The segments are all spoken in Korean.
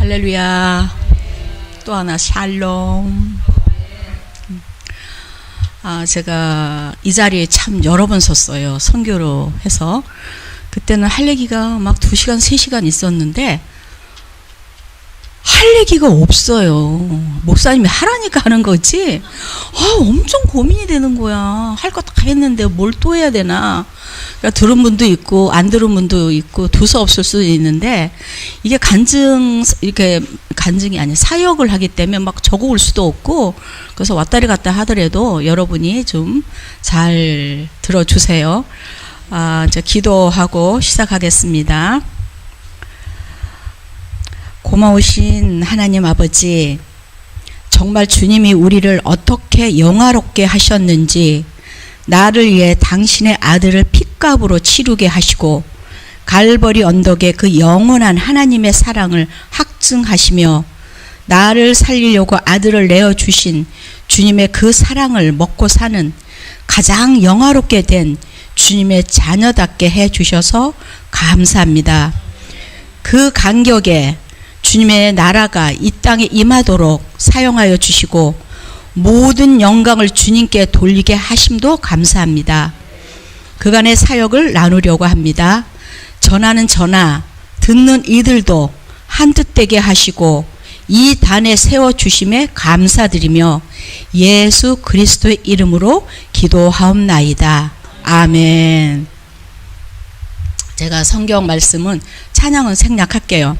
할렐루야. 또 하나 샬롬. 제가 이 자리에 참 여러 번 섰어요. 선교로 해서. 그때는 할 얘기가 막 2시간, 3시간 있었는데 할 얘기가 없어요. 목사님이 하라니까 하는 거지. 엄청 고민이 되는 거야. 할 거 다 했는데 뭘 또 해야 되나. 그러니까 들은 분도 있고 안 들은 분도 있고 두서 없을 수도 있는데, 이게 이렇게 간증이 아니라 사역을 하기 때문에 막 적어올 수도 없고, 그래서 왔다리 갔다 하더라도 여러분이 좀 잘 들어주세요. 이제 기도하고 시작하겠습니다. 고마우신 하나님 아버지, 정말 주님이 우리를 어떻게 영화롭게 하셨는지, 나를 위해 당신의 아들을 핏값으로 치르게 하시고 갈보리 언덕에 그 영원한 하나님의 사랑을 확증하시며 나를 살리려고 아들을 내어주신 주님의 그 사랑을 먹고 사는 가장 영화롭게 된 주님의 자녀답게 해주셔서 감사합니다. 그 간격에 주님의 나라가 이 땅에 임하도록 사용하여 주시고 모든 영광을 주님께 돌리게 하심도 감사합니다. 그간의 사역을 나누려고 합니다. 전하는 저나 듣는 이들도 한뜻되게 하시고 이 단에 세워주심에 감사드리며 예수 그리스도의 이름으로 기도하옵나이다. 아멘. 제가 성경 말씀은 찬양은 생략할게요.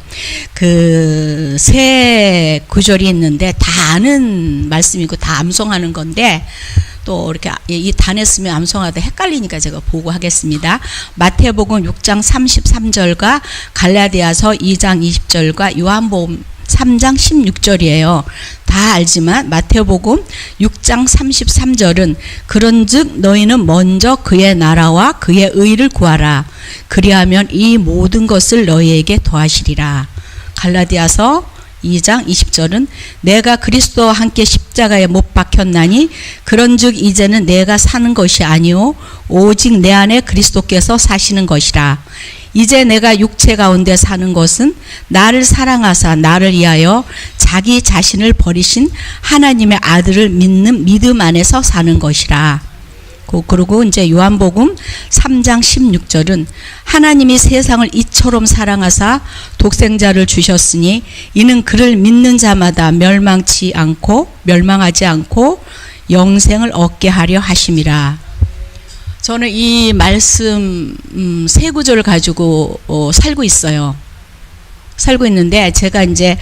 세 구절이 있는데 다 아는 말씀이고 다 암송하는 건데, 또 이렇게 이 단에 쓰면 암송하다 헷갈리니까 제가 보고 하겠습니다. 마태복음 6장 33절과 갈라디아서 2장 20절과 요한복음 3장 16절이에요. 다 알지만 마태복음 6장 33절은 그런즉 너희는 먼저 그의 나라와 그의 의를 구하라. 그리하면 이 모든 것을 너희에게 더하시리라. 갈라디아서 2장 20절은 내가 그리스도와 함께 십자가에 못 박혔나니 그런즉 이제는 내가 사는 것이 아니요 오직 내 안에 그리스도께서 사시는 것이라. 이제 내가 육체 가운데 사는 것은 나를 사랑하사 나를 위하여 자기 자신을 버리신 하나님의 아들을 믿는 믿음 안에서 사는 것이라. 그리고 이제 요한복음 3장 16절은 하나님이 세상을 이처럼 사랑하사 독생자를 주셨으니 이는 그를 믿는 자마다 멸망하지 않고 영생을 얻게 하려 하심이라. 저는 이 말씀 세 구절을 가지고 살고 있어요. 살고 있는데 제가 이제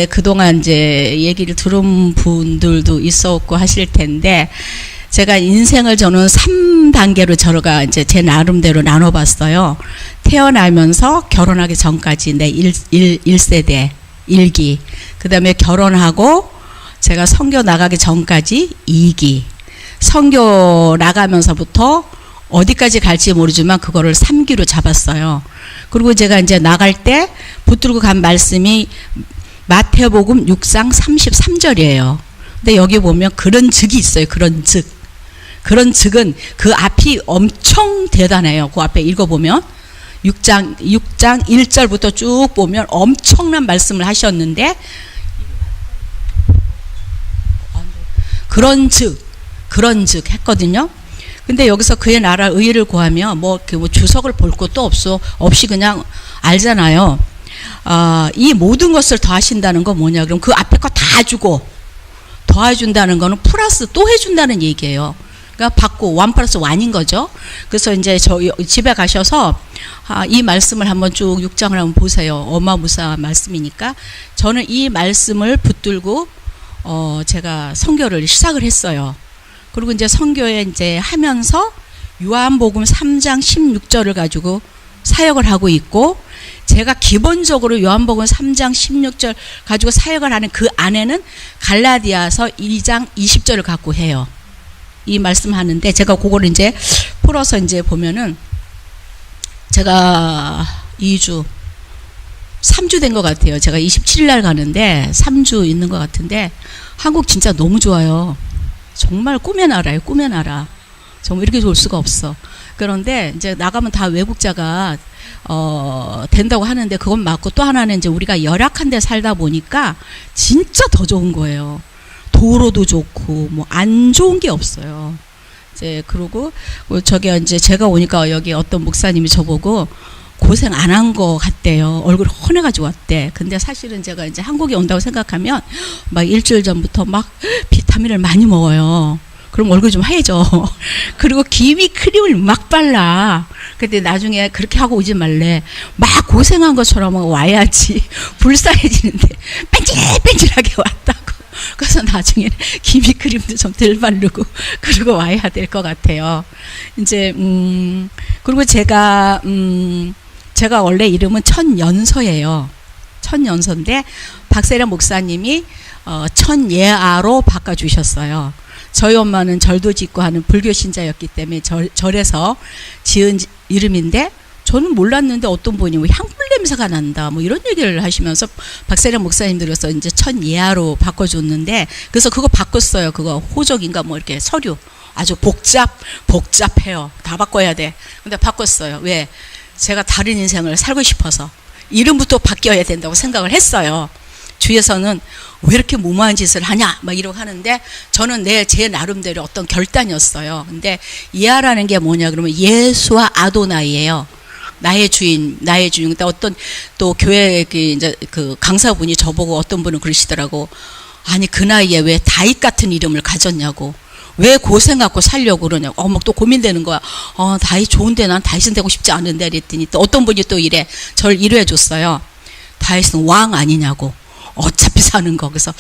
그동안 이제 얘기를 들은 분들도 있었고 하실 텐데, 제가 인생을 저는 3단계로 저가 이제 제 나름대로 나눠봤어요. 태어나면서 결혼하기 전까지 내 1세대 1기, 그 다음에 결혼하고 제가 선교 나가기 전까지 2기, 선교 나가면서부터 어디까지 갈지 모르지만 그거를 3기로 잡았어요. 그리고 제가 이제 나갈 때 붙들고 간 말씀이 마태복음 6장 33절이에요. 근데 여기 보면 그런 즉이 있어요. 그런 즉. 그런 즉은 그 앞이 엄청 대단해요. 그 앞에 읽어보면 6장 1절부터 쭉 보면 엄청난 말씀을 하셨는데, 그런 즉 했거든요. 근데 여기서 그의 나라 의를 구하며 뭐 주석을 볼 것도 없이 그냥 알잖아요. 이 모든 것을 더하신다는 건 뭐냐? 그럼 그 앞에 거 다 주고 더해준다는 거는 플러스 또 해준다는 얘기예요. 그러니까 받고 1+1인 거죠. 그래서 이제 집에 가셔서 이 말씀을 한번 쭉 6장을 한번 보세요. 어마무사한 말씀이니까. 저는 이 말씀을 붙들고 제가 선교를 시작을 했어요. 그리고 이제 선교에 이제 하면서 요한복음 3장 16절을 가지고 사역을 하고 있고, 제가 기본적으로 요한복음 3장 16절 가지고 사역을 하는 그 안에는 갈라디아서 2장 20절을 갖고 해요. 이 말씀 하는데 제가 그거를 이제 풀어서 이제 보면은 제가 3주 된 것 같아요. 제가 27일 날 가는데 3주 있는 것 같은데, 한국 진짜 너무 좋아요. 정말 꿈의 나라예요. 꿈의 나라. 정말 이렇게 좋을 수가 없어. 그런데 이제 나가면 다 외국자가 된다고 하는데 그건 맞고, 또 하나는 이제 우리가 열악한 데 살다 보니까 진짜 더 좋은 거예요. 도로도 좋고 뭐 안 좋은 게 없어요. 이제 그러고 저기 이제 제가 오니까 여기 어떤 목사님이 저보고 고생 안 한 거 같대요. 얼굴 헌해가지고 왔대. 근데 사실은 제가 이제 한국에 온다고 생각하면 막 일주일 전부터 막 비타민을 많이 먹어요. 그럼 얼굴 좀 하얘져. 그리고 기미 크림을 막 발라. 근데 나중에 그렇게 하고 오지 말래. 막 고생한 것처럼 와야지 불쌍해지는데 뺀질뺀질하게 왔다고. 그래서 나중에 기미 크림도 좀 덜 바르고 그러고 와야 될 것 같아요. 이제 그리고 제가 원래 이름은 천연서예요. 천연서인데 박세련 목사님이 천예아로 바꿔주셨어요. 저희 엄마는 절도 짓고 하는 불교 신자였기 때문에 절에서 지은 이름인데, 저는 몰랐는데 어떤 분이 뭐 향불 냄새가 난다 뭐 이런 얘기를 하시면서 박세련 목사님들께서 이제 천예아로 바꿔줬는데, 그래서 그거 바꿨어요. 그거 호적인가 뭐 이렇게 서류 아주 복잡해요. 다 바꿔야 돼. 근데 바꿨어요. 왜? 제가 다른 인생을 살고 싶어서 이름부터 바뀌어야 된다고 생각을 했어요. 주위에서는 왜 이렇게 무모한 짓을 하냐 막 이러고 하는데, 저는 제 나름대로 어떤 결단이었어요. 근데 예아라는 게 뭐냐 그러면 예수와 아도나이예요. 나의 주인. 근데 어떤 또 교회 이제 그 강사분이 저보고, 어떤 분은 그러시더라고. 아니 그 나이에 왜 다윗 같은 이름을 가졌냐고. 왜 고생하고 살려고 그러냐고. 막 또 고민되는 거야. 다윗 좋은데 난 다윗은 되고 싶지 않은데 그랬더니, 또 어떤 분이 또 저를 이래 줬어요. 다윗은 왕 아니냐고. 어차피 사는 거. 그래서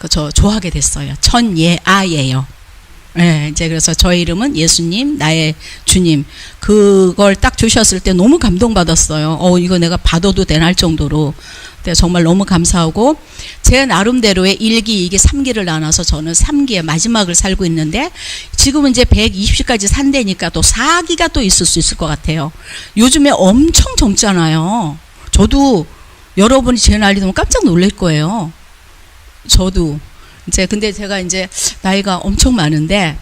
저 좋아하게 됐어요. 천예아예요. 네, 이제 그래서 저의 이름은 예수님, 나의 주님. 그걸 딱 주셨을 때 너무 감동받았어요. 이거 내가 받아도 되나 할 정도로. 네, 정말 너무 감사하고, 제 나름대로의 1기, 2기, 3기를 나눠서 저는 3기의 마지막을 살고 있는데, 지금은 이제 120시까지 산다니까 또 4기가 또 있을 수 있을 것 같아요. 요즘에 엄청 젊잖아요. 저도 여러분이 제 나이 되면 깜짝 놀랄 거예요. 저도. 근데 제가 이제 나이가 엄청 많은데,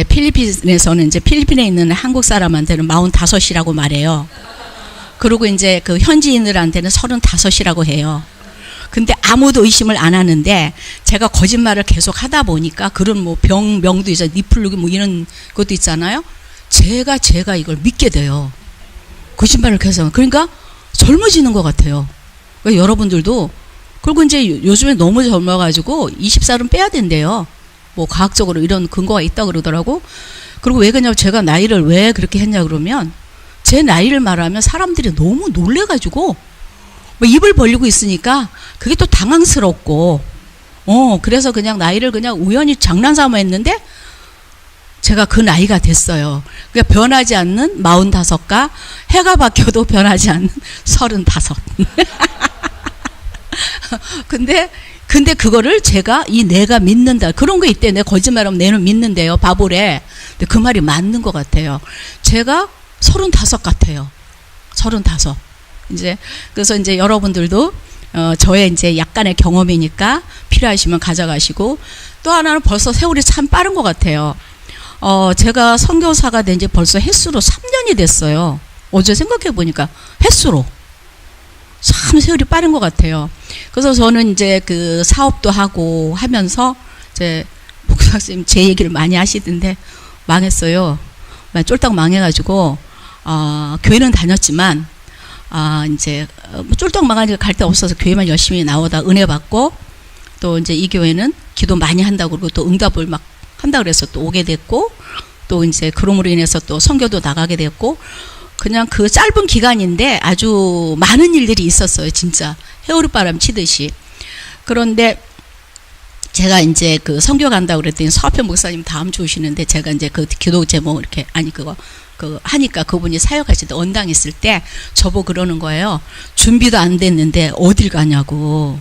필리핀에서는 이제 필리핀에 있는 한국 사람한테는 45이라고 말해요. 그리고 이제 그 현지인들한테는 35이라고 해요. 근데 아무도 의심을 안 하는데, 제가 거짓말을 계속 하다 보니까 그런 뭐 명도 있잖아요. 니플루기 뭐 이런 것도 있잖아요. 제가 이걸 믿게 돼요. 거짓말을 계속. 그러니까 젊어지는 것 같아요. 그러니까 여러분들도. 그리고 이제 요즘에 너무 젊어가지고 20살은 빼야 된대요. 뭐 과학적으로 이런 근거가 있다고 그러더라고. 그리고 왜 그러냐면, 제가 나이를 왜 그렇게 했냐 그러면, 제 나이를 말하면 사람들이 너무 놀래가지고 뭐 입을 벌리고 있으니까 그게 또 당황스럽고, 그래서 그냥 나이를 그냥 우연히 장난삼아 했는데, 제가 그 나이가 됐어요. 그러니까 변하지 않는 45가 해가 바뀌어도 변하지 않는 35. 근데 그거를 제가 내가 믿는다. 그런 거 있대. 내 거짓말하면 내는 믿는데요. 바보래. 근데 그 말이 맞는 것 같아요. 제가 35 같아요. 35. 그래서 이제 여러분들도 저의 이제 약간의 경험이니까 필요하시면 가져가시고, 또 하나는 벌써 세월이 참 빠른 것 같아요. 제가 선교사가 된 지 벌써 횟수로 3년이 됐어요. 어제 생각해 보니까 횟수로. 참 세월이 빠른 것 같아요. 그래서 저는 이제 그 사업도 하고 하면서, 목사님 제 얘기를 많이 하시던데 망했어요. 쫄딱 망해가지고, 교회는 다녔지만, 이제 쫄딱 망하니까 갈 데 없어서 교회만 열심히 나오다 은혜 받고, 또 이제 이 교회는 기도 많이 한다고 그러고 또 응답을 막 한다 그래서 또 오게 됐고, 또 이제 그럼으로 인해서 또 선교도 나가게 됐고, 그냥 그 짧은 기간인데 아주 많은 일들이 있었어요. 진짜 해오르바람 치듯이. 그런데 제가 이제 그 선교 간다고 그랬더니 서편 목사님 다음 주 오시는데, 제가 이제 그 기도 제목 이렇게 하니까 그분이 사역하실 때 언당했을 때 저보고 그러는 거예요. 준비도 안 됐는데 어딜 가냐고.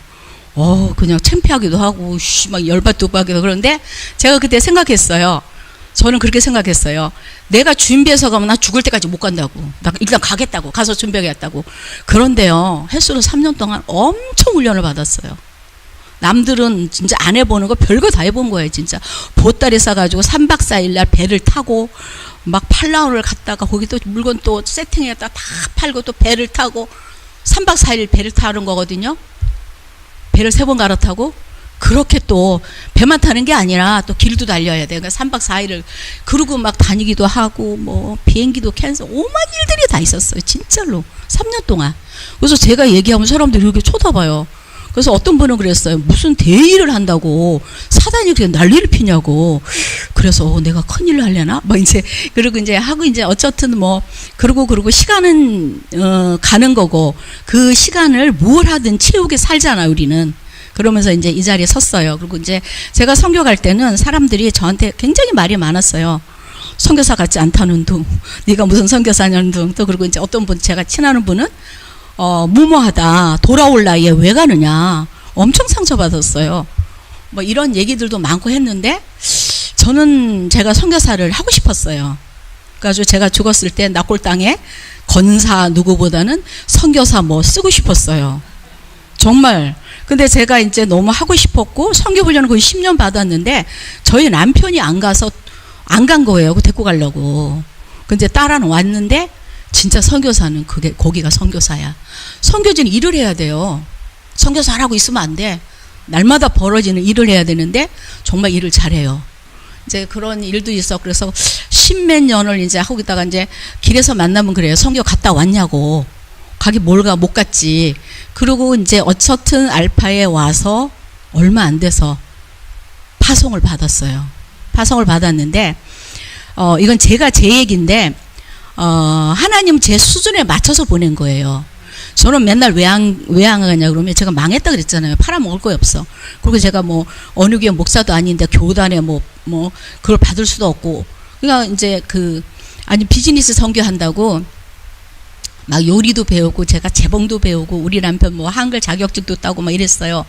그냥 창피하기도 하고 막 열받도 하기도. 그런데 제가 그때 생각했어요. 저는 그렇게 생각했어요. 내가 준비해서 가면 나 죽을 때까지 못 간다고. 나 일단 가겠다고. 가서 준비하겠다고. 그런데요, 횟수로 3년 동안 엄청 훈련을 받았어요. 남들은 진짜 안 해보는 거 별거 다 해본 거예요. 진짜 보따리 싸가지고 3박 4일 날 배를 타고 막 팔라운을 갔다가 거기 또 물건 또 세팅했다 다 팔고 또 배를 타고 3박 4일 배를 타는 거거든요. 배를 3번 갈아타고 그렇게 또 배만 타는 게 아니라 또 길도 달려야 돼. 그러니까 3박 4일을 그러고 막 다니기도 하고 뭐 비행기도 캔슬 오만 일들이 다 있었어요. 진짜로 3년 동안. 그래서 제가 얘기하면 사람들이 이렇게 쳐다봐요. 그래서 어떤 분은 그랬어요. 무슨 대의를 한다고 사단이 그냥 난리를 피냐고. 그래서 내가 큰일을 하려나? 뭐 이제 그리고 이제 하고 이제 어쨌든 뭐 그러고 시간은 가는 거고 그 시간을 뭘 하든 채우게 살잖아 우리는. 그러면서 이제 이 자리에 섰어요. 그리고 이제 제가 선교 갈 때는 사람들이 저한테 굉장히 말이 많았어요. 선교사 같지 않다는 둥, 네가 무슨 선교사냐는 둥. 또 그리고 이제 어떤 분 제가 친하는 분은 무모하다. 돌아올 나이에 왜 가느냐. 엄청 상처받았어요. 뭐 이런 얘기들도 많고 했는데 저는 제가 선교사를 하고 싶었어요. 그래가지고 제가 죽었을 때 낙골 땅에 권사 누구보다는 선교사 뭐 쓰고 싶었어요. 정말. 근데 제가 이제 너무 하고 싶었고 선교훈련을 거의 10년 받았는데 저희 남편이 안 간 거예요. 데리고 가려고. 근데 딸아는 왔는데 진짜 선교사는 거기가 선교사야. 선교지는 일을 해야 돼요. 선교사라고 있으면 안 돼. 날마다 벌어지는 일을 해야 되는데 정말 일을 잘해요. 이제 그런 일도 있어. 그래서 10몇 년을 이제 하고 있다가 이제 길에서 만나면 그래요. 선교 갔다 왔냐고. 가기 뭘 가 못 갔지. 그리고 이제 어쨌든 알파에 와서 얼마 안 돼서 파송을 받았어요. 파송을 받았는데 이건 제가 제 얘기인데 하나님 제 수준에 맞춰서 보낸 거예요. 저는 맨날 왜 안 가냐 그러면 제가 망했다 그랬잖아요. 팔아먹을 거 없어. 그리고 제가 뭐 어느 교회 목사도 아닌데 교단에 뭐 그걸 받을 수도 없고. 그러니까 이제 아니 비즈니스 선교한다고 막 요리도 배우고 제가 재봉도 배우고 우리 남편 뭐 한글 자격증도 따고 막 이랬어요.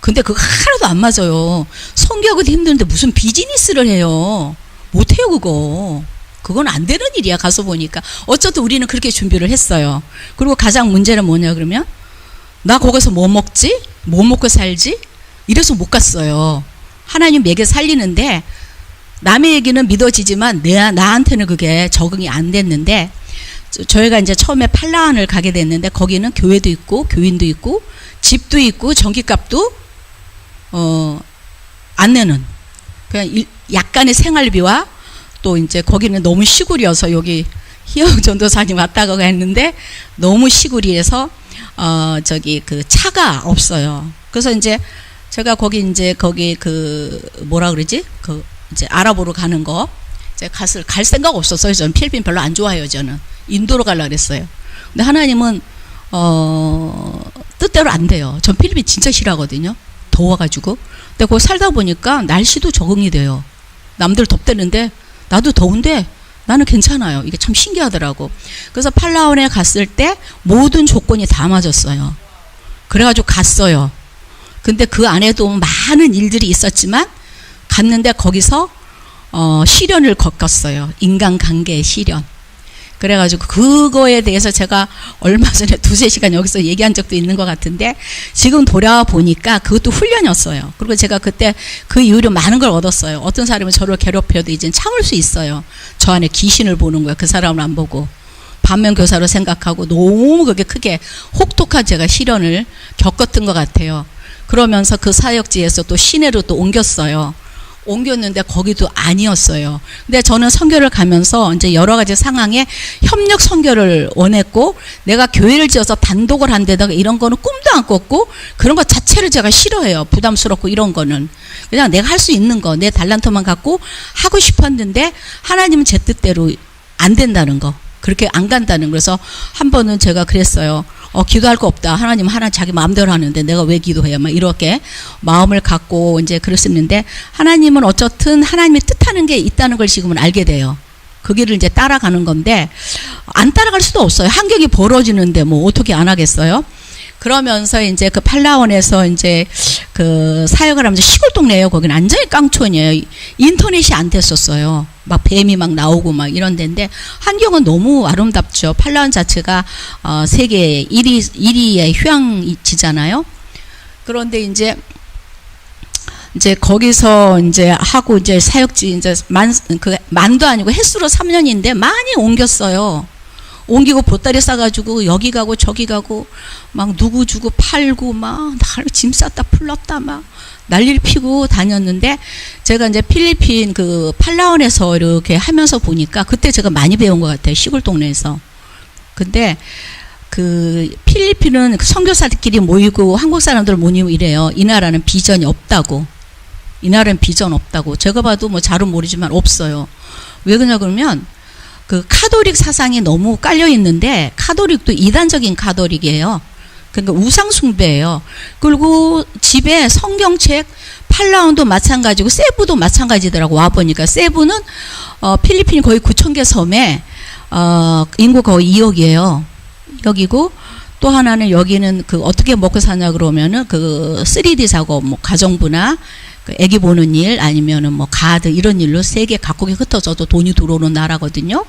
근데 그거 하나도 안 맞아요. 선교하고도 힘드는데 무슨 비즈니스를 해요. 못해요 그거. 그건 안 되는 일이야. 가서 보니까. 어쨌든 우리는 그렇게 준비를 했어요. 그리고 가장 문제는 뭐냐 그러면 나 거기서 뭐 먹지? 뭐 먹고 살지? 이래서 못 갔어요. 하나님 먹여 살리는데 남의 얘기는 믿어지지만 나한테는 그게 적응이 안 됐는데 저희가 이제 처음에 팔라완을 가게 됐는데 거기는 교회도 있고 교인도 있고 집도 있고 전기값도 안 내는 그냥 약간의 생활비와 또 이제 거기는 너무 시골이어서 여기 희영 전도사님 왔다가 했는데 너무 시골이라서 차가 없어요. 그래서 이제 제가 거기 뭐라 그러지? 이제 아랍으로 가는 거 이제 갈 생각 없었어요. 저는 필리핀 별로 안 좋아해요. 저는 인도로 가려고 그랬어요. 근데 하나님은 뜻대로 안 돼요. 전 필리핀 진짜 싫어하거든요. 더워가지고. 근데 거기 살다 보니까 날씨도 적응이 돼요. 남들 덥대는데 나도 더운데 나는 괜찮아요. 이게 참 신기하더라고. 그래서 팔라완에 갔을 때 모든 조건이 다 맞았어요. 그래가지고 갔어요. 근데 그 안에도 많은 일들이 있었지만 갔는데 거기서 시련을 겪었어요. 인간관계의 시련. 그래가지고 그거에 대해서 제가 얼마 전에 2-3시간 여기서 얘기한 적도 있는 것 같은데 지금 돌아보니까 그것도 훈련이었어요. 그리고 제가 그때 그 이후로 많은 걸 얻었어요. 어떤 사람이 저를 괴롭혀도 이제 참을 수 있어요. 저 안에 귀신을 보는 거예요. 그 사람을 안 보고. 반면교사로 생각하고 너무 그게 크게 혹독한 제가 시련을 겪었던 것 같아요. 그러면서 그 사역지에서 또 시내로 또 옮겼어요. 옮겼는데 거기도 아니었어요. 근데 저는 선교를 가면서 이제 여러 가지 상황에 협력 선교를 원했고 내가 교회를 지어서 단독을 한 데다가 이런 거는 꿈도 안 꿨고 그런 것 자체를 제가 싫어해요. 부담스럽고 이런 거는. 그냥 내가 할 수 있는 거, 내 달란트만 갖고 하고 싶었는데 하나님은 제 뜻대로 안 된다는 거. 그렇게 안 간다는. 그래서 한 번은 제가 그랬어요. 기도할 거 없다. 하나님 하나 자기 마음대로 하는데 내가 왜 기도해야 막 이렇게 마음을 갖고 이제 그랬었는데 하나님은 어쨌든 하나님이 뜻하는 게 있다는 걸 지금은 알게 돼요. 그 길을 이제 따라가는 건데 안 따라갈 수도 없어요. 환경이 벌어지는데 뭐 어떻게 안 하겠어요? 그러면서 이제 그 팔라완에서 이제 그 사역을 하면서 시골 동네예요. 거기는 완전히 깡촌이에요. 인터넷이 안 됐었어요. 막 뱀이 막 나오고 막 이런 데인데 환경은 너무 아름답죠. 팔라완 자체가 세계 1위의 휴양지잖아요. 그런데 이제 이제 거기서 이제 하고 이제 사역지 이제 만도 아니고 횟수로 3년인데 많이 옮겼어요. 옮기고 보따리 싸가지고 여기 가고 저기 가고 막 누구 주고 팔고 막 짐 쌌다 풀렀다 막 난리를 피고 다녔는데 제가 이제 필리핀 그 팔라완에서 이렇게 하면서 보니까 그때 제가 많이 배운 것 같아요. 시골 동네에서. 근데 그 필리핀은 선교사들끼리 모이고 한국 사람들 모이고 이래요. 이 나라는 비전이 없다고. 이 나라는 비전 없다고. 제가 봐도 뭐 잘은 모르지만 없어요. 왜 그러냐 그러면 그 카톨릭 사상이 너무 깔려 있는데 카톨릭도 이단적인 카톨릭이에요. 그러니까 우상 숭배예요. 그리고 집에 성경책 팔라완도 마찬가지고 세부도 마찬가지더라고. 와 보니까 세부는 필리핀이 거의 9,000개 섬에 인구 거의 2억이에요. 여기고 또 하나는 여기는 그 어떻게 먹고 사냐 그러면은 그 3D 작업 뭐 가정부나 그 애기 보는 일 아니면은 뭐 가드 이런 일로 세계 각국에 흩어져도 돈이 들어오는 나라거든요.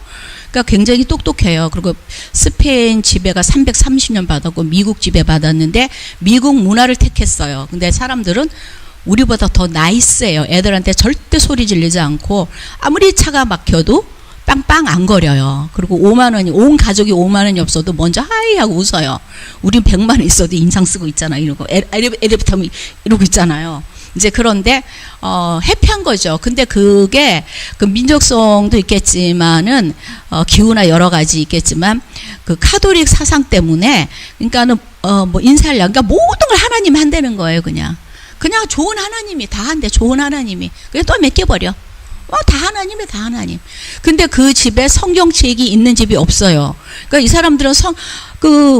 그러니까 굉장히 똑똑해요. 그리고 스페인 지배가 330년 받았고 미국 지배 받았는데 미국 문화를 택했어요. 근데 사람들은 우리보다 더 나이스해요. 애들한테 절대 소리 지르지 않고 아무리 차가 막혀도 빵빵 안 거려요. 그리고 5만 원이 온 가족이 5만 원이 없어도 먼저 하이 하고 웃어요. 우린 100만 원 있어도 인상 쓰고 있잖아. 이러고 엘리베이터 타면 이러고 있잖아요. 이제 그런데 해피한 거죠. 근데 그게 그 민족성도 있겠지만은 기후나 여러 가지 있겠지만 그 카톨릭 사상 때문에 그러니까는 뭐 인사하려고 그러니까 모든 걸 하나님 한다는 거예요. 그냥 좋은 하나님이 다 한대. 좋은 하나님이 그냥 또 맡겨버려. 다 하나님이 다 하나님. 근데 그 집에 성경책이 있는 집이 없어요. 그러니까 이 사람들은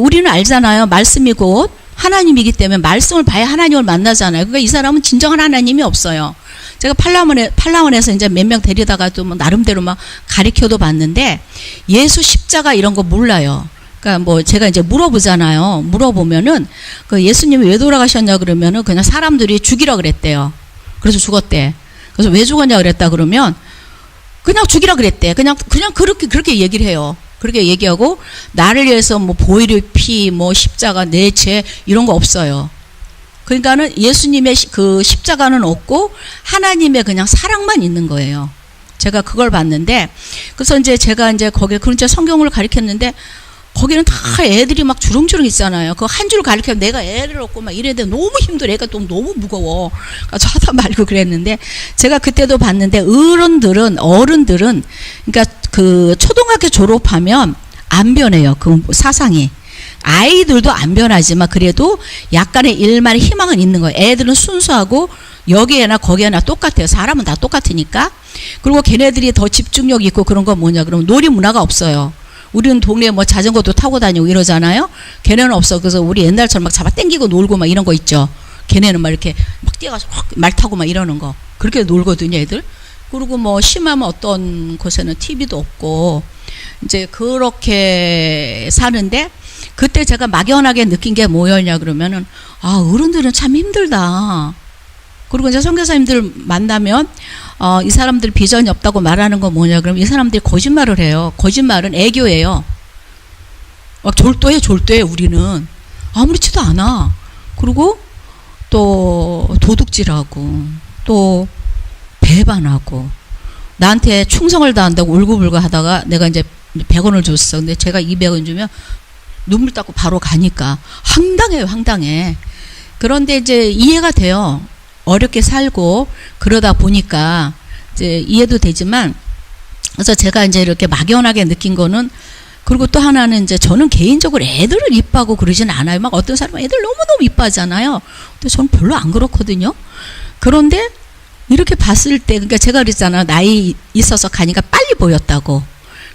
우리는 알잖아요. 말씀이 곧 하나님이기 때문에 말씀을 봐야 하나님을 만나잖아요. 그러니까 이 사람은 진정한 하나님이 없어요. 제가 팔라완에서 이제 몇 명 데리다가도 뭐 나름대로 막 가르쳐도 봤는데 예수 십자가 이런 거 몰라요. 그러니까 뭐 제가 이제 물어보잖아요. 물어보면은 그 예수님이 왜 돌아가셨냐 그러면은 그냥 사람들이 죽이라 그랬대요. 그래서 죽었대. 그래서 왜 죽었냐 그랬다 그러면 그냥 죽이라 그랬대. 그냥 그렇게 얘기를 해요. 그렇게 얘기하고 나를 위해서 뭐 보혈의 피, 뭐 십자가, 내 죄 이런 거 없어요. 그러니까는 예수님의 그 십자가는 없고 하나님의 그냥 사랑만 있는 거예요. 제가 그걸 봤는데 그래서 이제 제가 이제 거기에 그런 성경을 가르쳤는데 거기는 다 애들이 막 주렁주렁 있잖아요. 그 한 줄 가르쳐 내가 애를 얻고 막 이래야 너무 힘들어. 애가 또 너무 무거워. 그래서 하다 말고 그랬는데 제가 그때도 봤는데 어른들은 그러니까 그 초등학교 졸업하면 안 변해요. 그 사상이. 아이들도 안 변하지만 그래도 약간의 일말의 희망은 있는 거예요. 애들은 순수하고 여기에나 거기에나 똑같아요. 사람은 다 똑같으니까. 그리고 걔네들이 더 집중력 있고 그런 건 뭐냐 그러면 놀이 문화가 없어요. 우리는 동네에 뭐 자전거도 타고 다니고 이러잖아요. 걔네는 없어. 그래서 우리 옛날처럼 막 잡아 당기고 놀고 막 이런 거 있죠. 걔네는 막 이렇게 막 뛰어가서 말 타고 막 이러는 거. 그렇게 놀거든요, 애들. 그리고 뭐 심하면 어떤 곳에는 TV도 없고 이제 그렇게 사는데 그때 제가 막연하게 느낀 게 뭐였냐 그러면은 어른들은 참 힘들다. 그리고 이제 선교사님들 만나면 이 사람들 비전이 없다고 말하는 건 뭐냐 그러면 이 사람들이 거짓말을 해요. 거짓말은 애교예요. 막 졸도해 우리는. 아무렇지도 않아. 그리고 또 도둑질하고 또 배반하고 나한테 충성을 다한다고 울고불고 하다가 내가 이제 100원을 줬어. 근데 제가 200원 주면 눈물 닦고 바로 가니까 황당해. 그런데 이제 이해가 돼요. 어렵게 살고 그러다 보니까 이제 이해도 되지만 그래서 제가 이제 이렇게 막연하게 느낀 거는 그리고 또 하나는 이제 저는 개인적으로 애들을 이뻐하고 그러진 않아요. 막 어떤 사람은 애들 너무너무 이뻐하잖아요. 근데 저는 별로 안 그렇거든요. 그런데 이렇게 봤을 때 그러니까 제가 그랬잖아요. 나이 있어서 가니까 빨리 보였다고.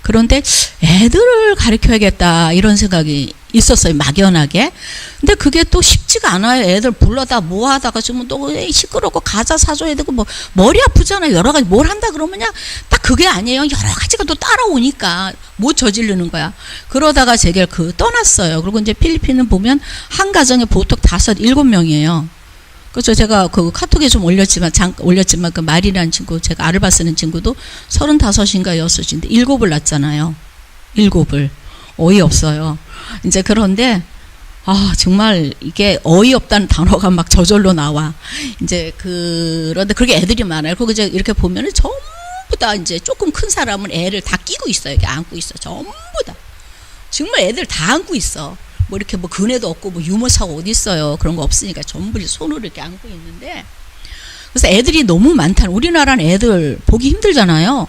그런데 애들을 가르쳐야겠다 이런 생각이 있었어요. 막연하게. 근데 그게 또 쉽지가 않아요. 애들 불러다 뭐 하다가 지금 또 시끄럽고 과자 사줘야 되고 뭐 머리 아프잖아요. 여러 가지 뭘 한다 그러면 딱 그게 아니에요. 여러 가지가 또 따라오니까 못 저지르는 거야. 그러다가 제가 떠났어요. 그리고 이제 필리핀은 보면 한 가정에 보통 5, 7명이에요. 그래서 제가 그 카톡에 좀 올렸지만 그 말이라는 친구, 제가 알바 쓰는 친구도 35인가 6인데 7을 낳았잖아요. 7을. 어이없어요. 이제 그런데 정말 이게 어이없다는 단어가 막 저절로 나와. 이제 그런데 그렇게 애들이 많아요. 그리고 이제 이렇게 보면은 전부 다 이제 조금 큰 사람은 애를 다 끼고 있어요. 이렇게 안고 있어. 전부 다. 정말 애들 다 안고 있어. 뭐 이렇게 뭐 그네도 없고 뭐 유모차가 어디 있어요. 그런 거 없으니까 전부 손으로 이렇게 안고 있는데, 그래서 애들이 너무 많다는, 우리나라는 애들 보기 힘들잖아요.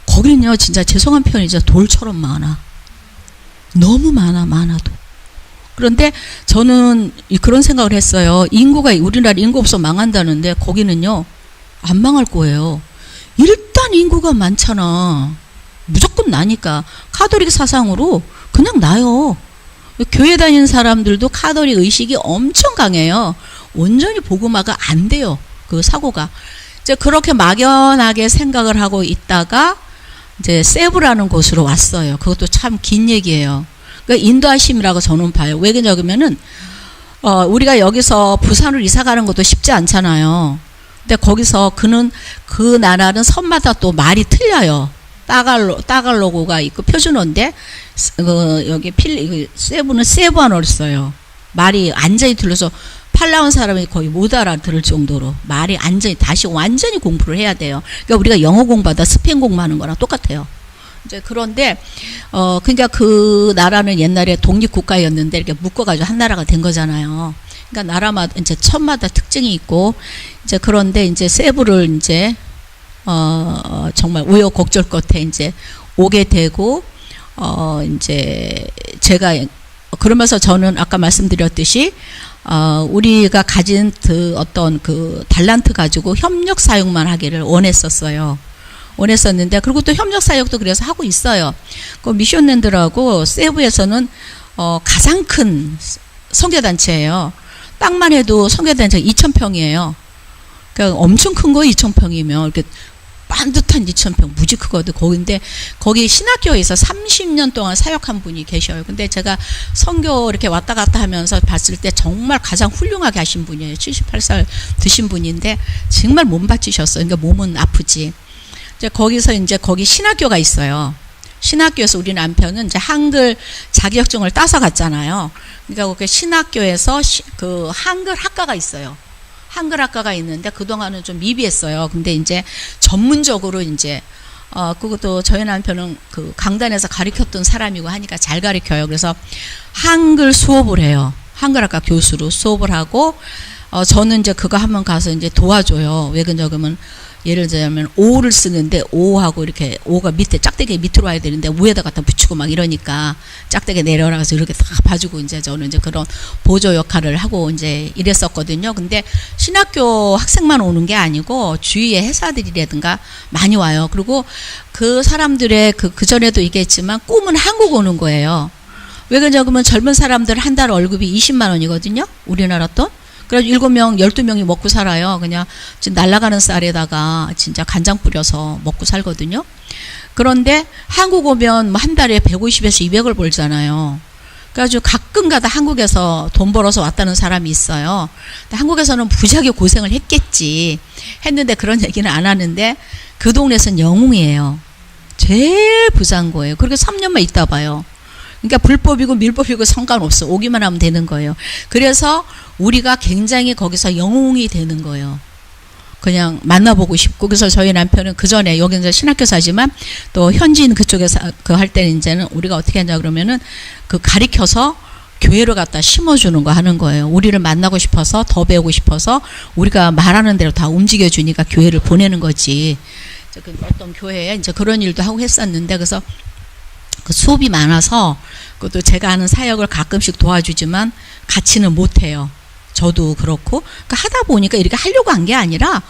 거기는요 진짜 죄송한 표현이죠. 돌처럼 많아. 너무 많아도. 그런데 저는 그런 생각을 했어요. 우리나라 인구 없어 망한다는데 거기는요 안 망할 거예요. 일단 인구가 많잖아. 무조건 나니까. 카톨릭 사상으로 그냥 나요. 교회 다니는 사람들도 카톨릭 의식이 엄청 강해요. 온전히 복음화가 안 돼요. 그 사고가. 이제 그렇게 막연하게 생각을 하고 있다가 이제 세부라는 곳으로 왔어요. 그것도 참 긴 얘기예요. 그러니까 인도하심이라고 저는 봐요. 왜 그러냐면은 우리가 여기서 부산으로 이사 가는 것도 쉽지 않잖아요. 근데 거기서 그 나라는 섬마다 또 말이 틀려요. 따갈로그가 있고 표준어인데 여기 세부는 세부안어를 써요. 말이 완전히 틀려서 팔라완 사람이 거의 못 알아들을 정도로 말이 다시 완전히 공부를 해야 돼요. 그러니까 우리가 영어 공부하다 스페인 공부하는 거랑 똑같아요. 이제 그런데 그러니까 그 나라는 옛날에 독립국가였는데 이렇게 묶어가지고 한 나라가 된 거잖아요. 그러니까 나라마다 이제 섬마다 특징이 있고, 이제 그런데 이제 세부를 이제 정말 우여곡절 끝에 이제 오게 되고, 이제 제가 그러면서 저는 아까 말씀드렸듯이 우리가 가진 어떤 그 달란트 가지고 협력 사역만 하기를 원했었는데, 그리고 또 협력 사역도 그래서 하고 있어요. 그 미션랜드라고 세부에서는 가장 큰 선교단체예요. 땅만 해도 선교단체가 2,000평이에요. 그러니까 엄청 큰 거 2,000평이면 이렇게 반듯한 2,000평 무지 크거든. 거기 신학교에서 30년 동안 사역한 분이 계셔요. 근데 제가 선교 이렇게 왔다 갔다 하면서 봤을 때 정말 가장 훌륭하게 하신 분이에요. 78살 드신 분인데 정말 몸 바치셨어요. 그러니까 몸은 아프지. 이제 거기 신학교가 있어요. 신학교에서 우리 남편은 이제 한글 자격증을 따서 갔잖아요. 그러니까 그 신학교에서 그 한글 학과가 있어요. 한글 학과가 있는데 그동안은 좀 미비했어요. 근데 이제 전문적으로 이제 그것도 저희 남편은 그 강단에서 가르쳤던 사람이고 하니까 잘 가르쳐요. 그래서 한글 수업을 해요. 한글 학과 교수로 수업을 하고, 저는 이제 그거 한번 가서 이제 도와줘요. 왜 그러냐면 예를 들자면 오를 쓰는데 오하고 이렇게 오가 밑에 짝대기 밑으로 와야 되는데 위에다 갖다 붙이고 막 이러니까 짝대기 내려라 해서 이렇게 다 봐주고, 이제 저는 이제 그런 보조 역할을 하고 이제 이랬었거든요. 근데 신학교 학생만 오는 게 아니고 주위에 회사들이라든가 많이 와요. 그리고 그 사람들의 그 전에도 얘기했지만 꿈은 한국 오는 거예요. 왜 그러냐면 젊은 사람들 한 달 월급이 20만 원이거든요. 우리나라 돈. 그래서 7명, 12명이 먹고 살아요. 그냥 날아가는 쌀에다가 진짜 간장 뿌려서 먹고 살거든요. 그런데 한국 오면 한 달에 150에서 200을 벌잖아요. 그래가지고 가끔 가다 한국에서 돈 벌어서 왔다는 사람이 있어요. 근데 한국에서는 무지하게 고생을 했는데 그런 얘기는 안 하는데 그 동네에서는 영웅이에요. 제일 부자인 거예요. 그렇게 3년만 있다 봐요. 그러니까 불법이고 밀법이고 상관없어. 오기만 하면 되는 거예요. 그래서 우리가 굉장히 거기서 영웅이 되는 거예요. 그냥 만나보고 싶고. 그래서 저희 남편은 그 전에 여기는 신학교 사지만 또 현지인 그쪽에서 그 할 때는 이제는 우리가 어떻게 하냐 그러면은 그 가리켜서 교회로 갖다 심어주는 거 하는 거예요. 우리를 만나고 싶어서 더 배우고 싶어서 우리가 말하는 대로 다 움직여주니까 교회를 보내는 거지. 그 어떤 교회에 이제 그런 일도 하고 했었는데, 그래서 그 수업이 많아서 그것도 제가 하는 사역을 가끔씩 도와주지만 같이는 못해요. 저도 그렇고. 그러니까 하다 보니까 이렇게 하려고 한 게 아니라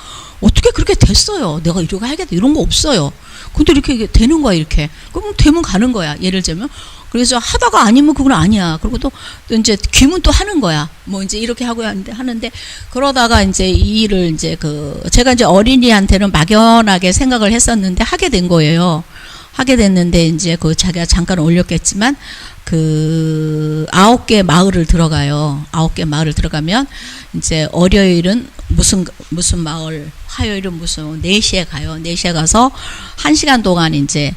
어떻게 그렇게 됐어요. 내가 이렇게 하겠다 이런 거 없어요. 근데 이렇게 되는 거야. 이렇게. 그럼 되면 가는 거야. 예를 들면. 그래서 하다가 아니면 그건 아니야. 그리고 또 이제 귀문 또 하는 거야. 뭐 이제 이렇게 하고 하는데, 그러다가 이제 이 일을 이제 제가 이제 어린이한테는 막연하게 생각을 했었는데 하게 된 거예요. 하게 됐는데 이제 자기가 잠깐 올렸겠지만 9개 마을을 들어가요. 9개 마을을 들어가면 이제 월요일은 무슨 마을, 화요일은 무슨 4시에 가요. 4시에 가서 1시간 동안 이제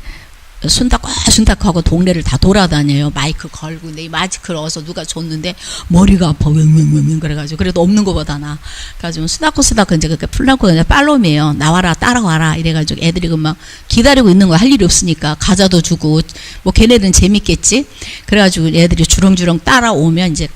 순닥하고 동네를 다 돌아다녀요. 마이크 걸고. 근데 이 마이크를 어서 누가 줬는데 머리가 아파. 윙윙윙 그래가지고. 그래도 없는 것보다 나. 그래가지고 순닥순닥 이제 그렇게 풀라고 그냥 팔로미에요. 나와라, 따라와라. 이래가지고 애들이 막 기다리고 있는 거 할 일이 없으니까 과자도 주고, 뭐 걔네들은 재밌겠지. 그래가지고 애들이 주렁주렁 따라오면 이제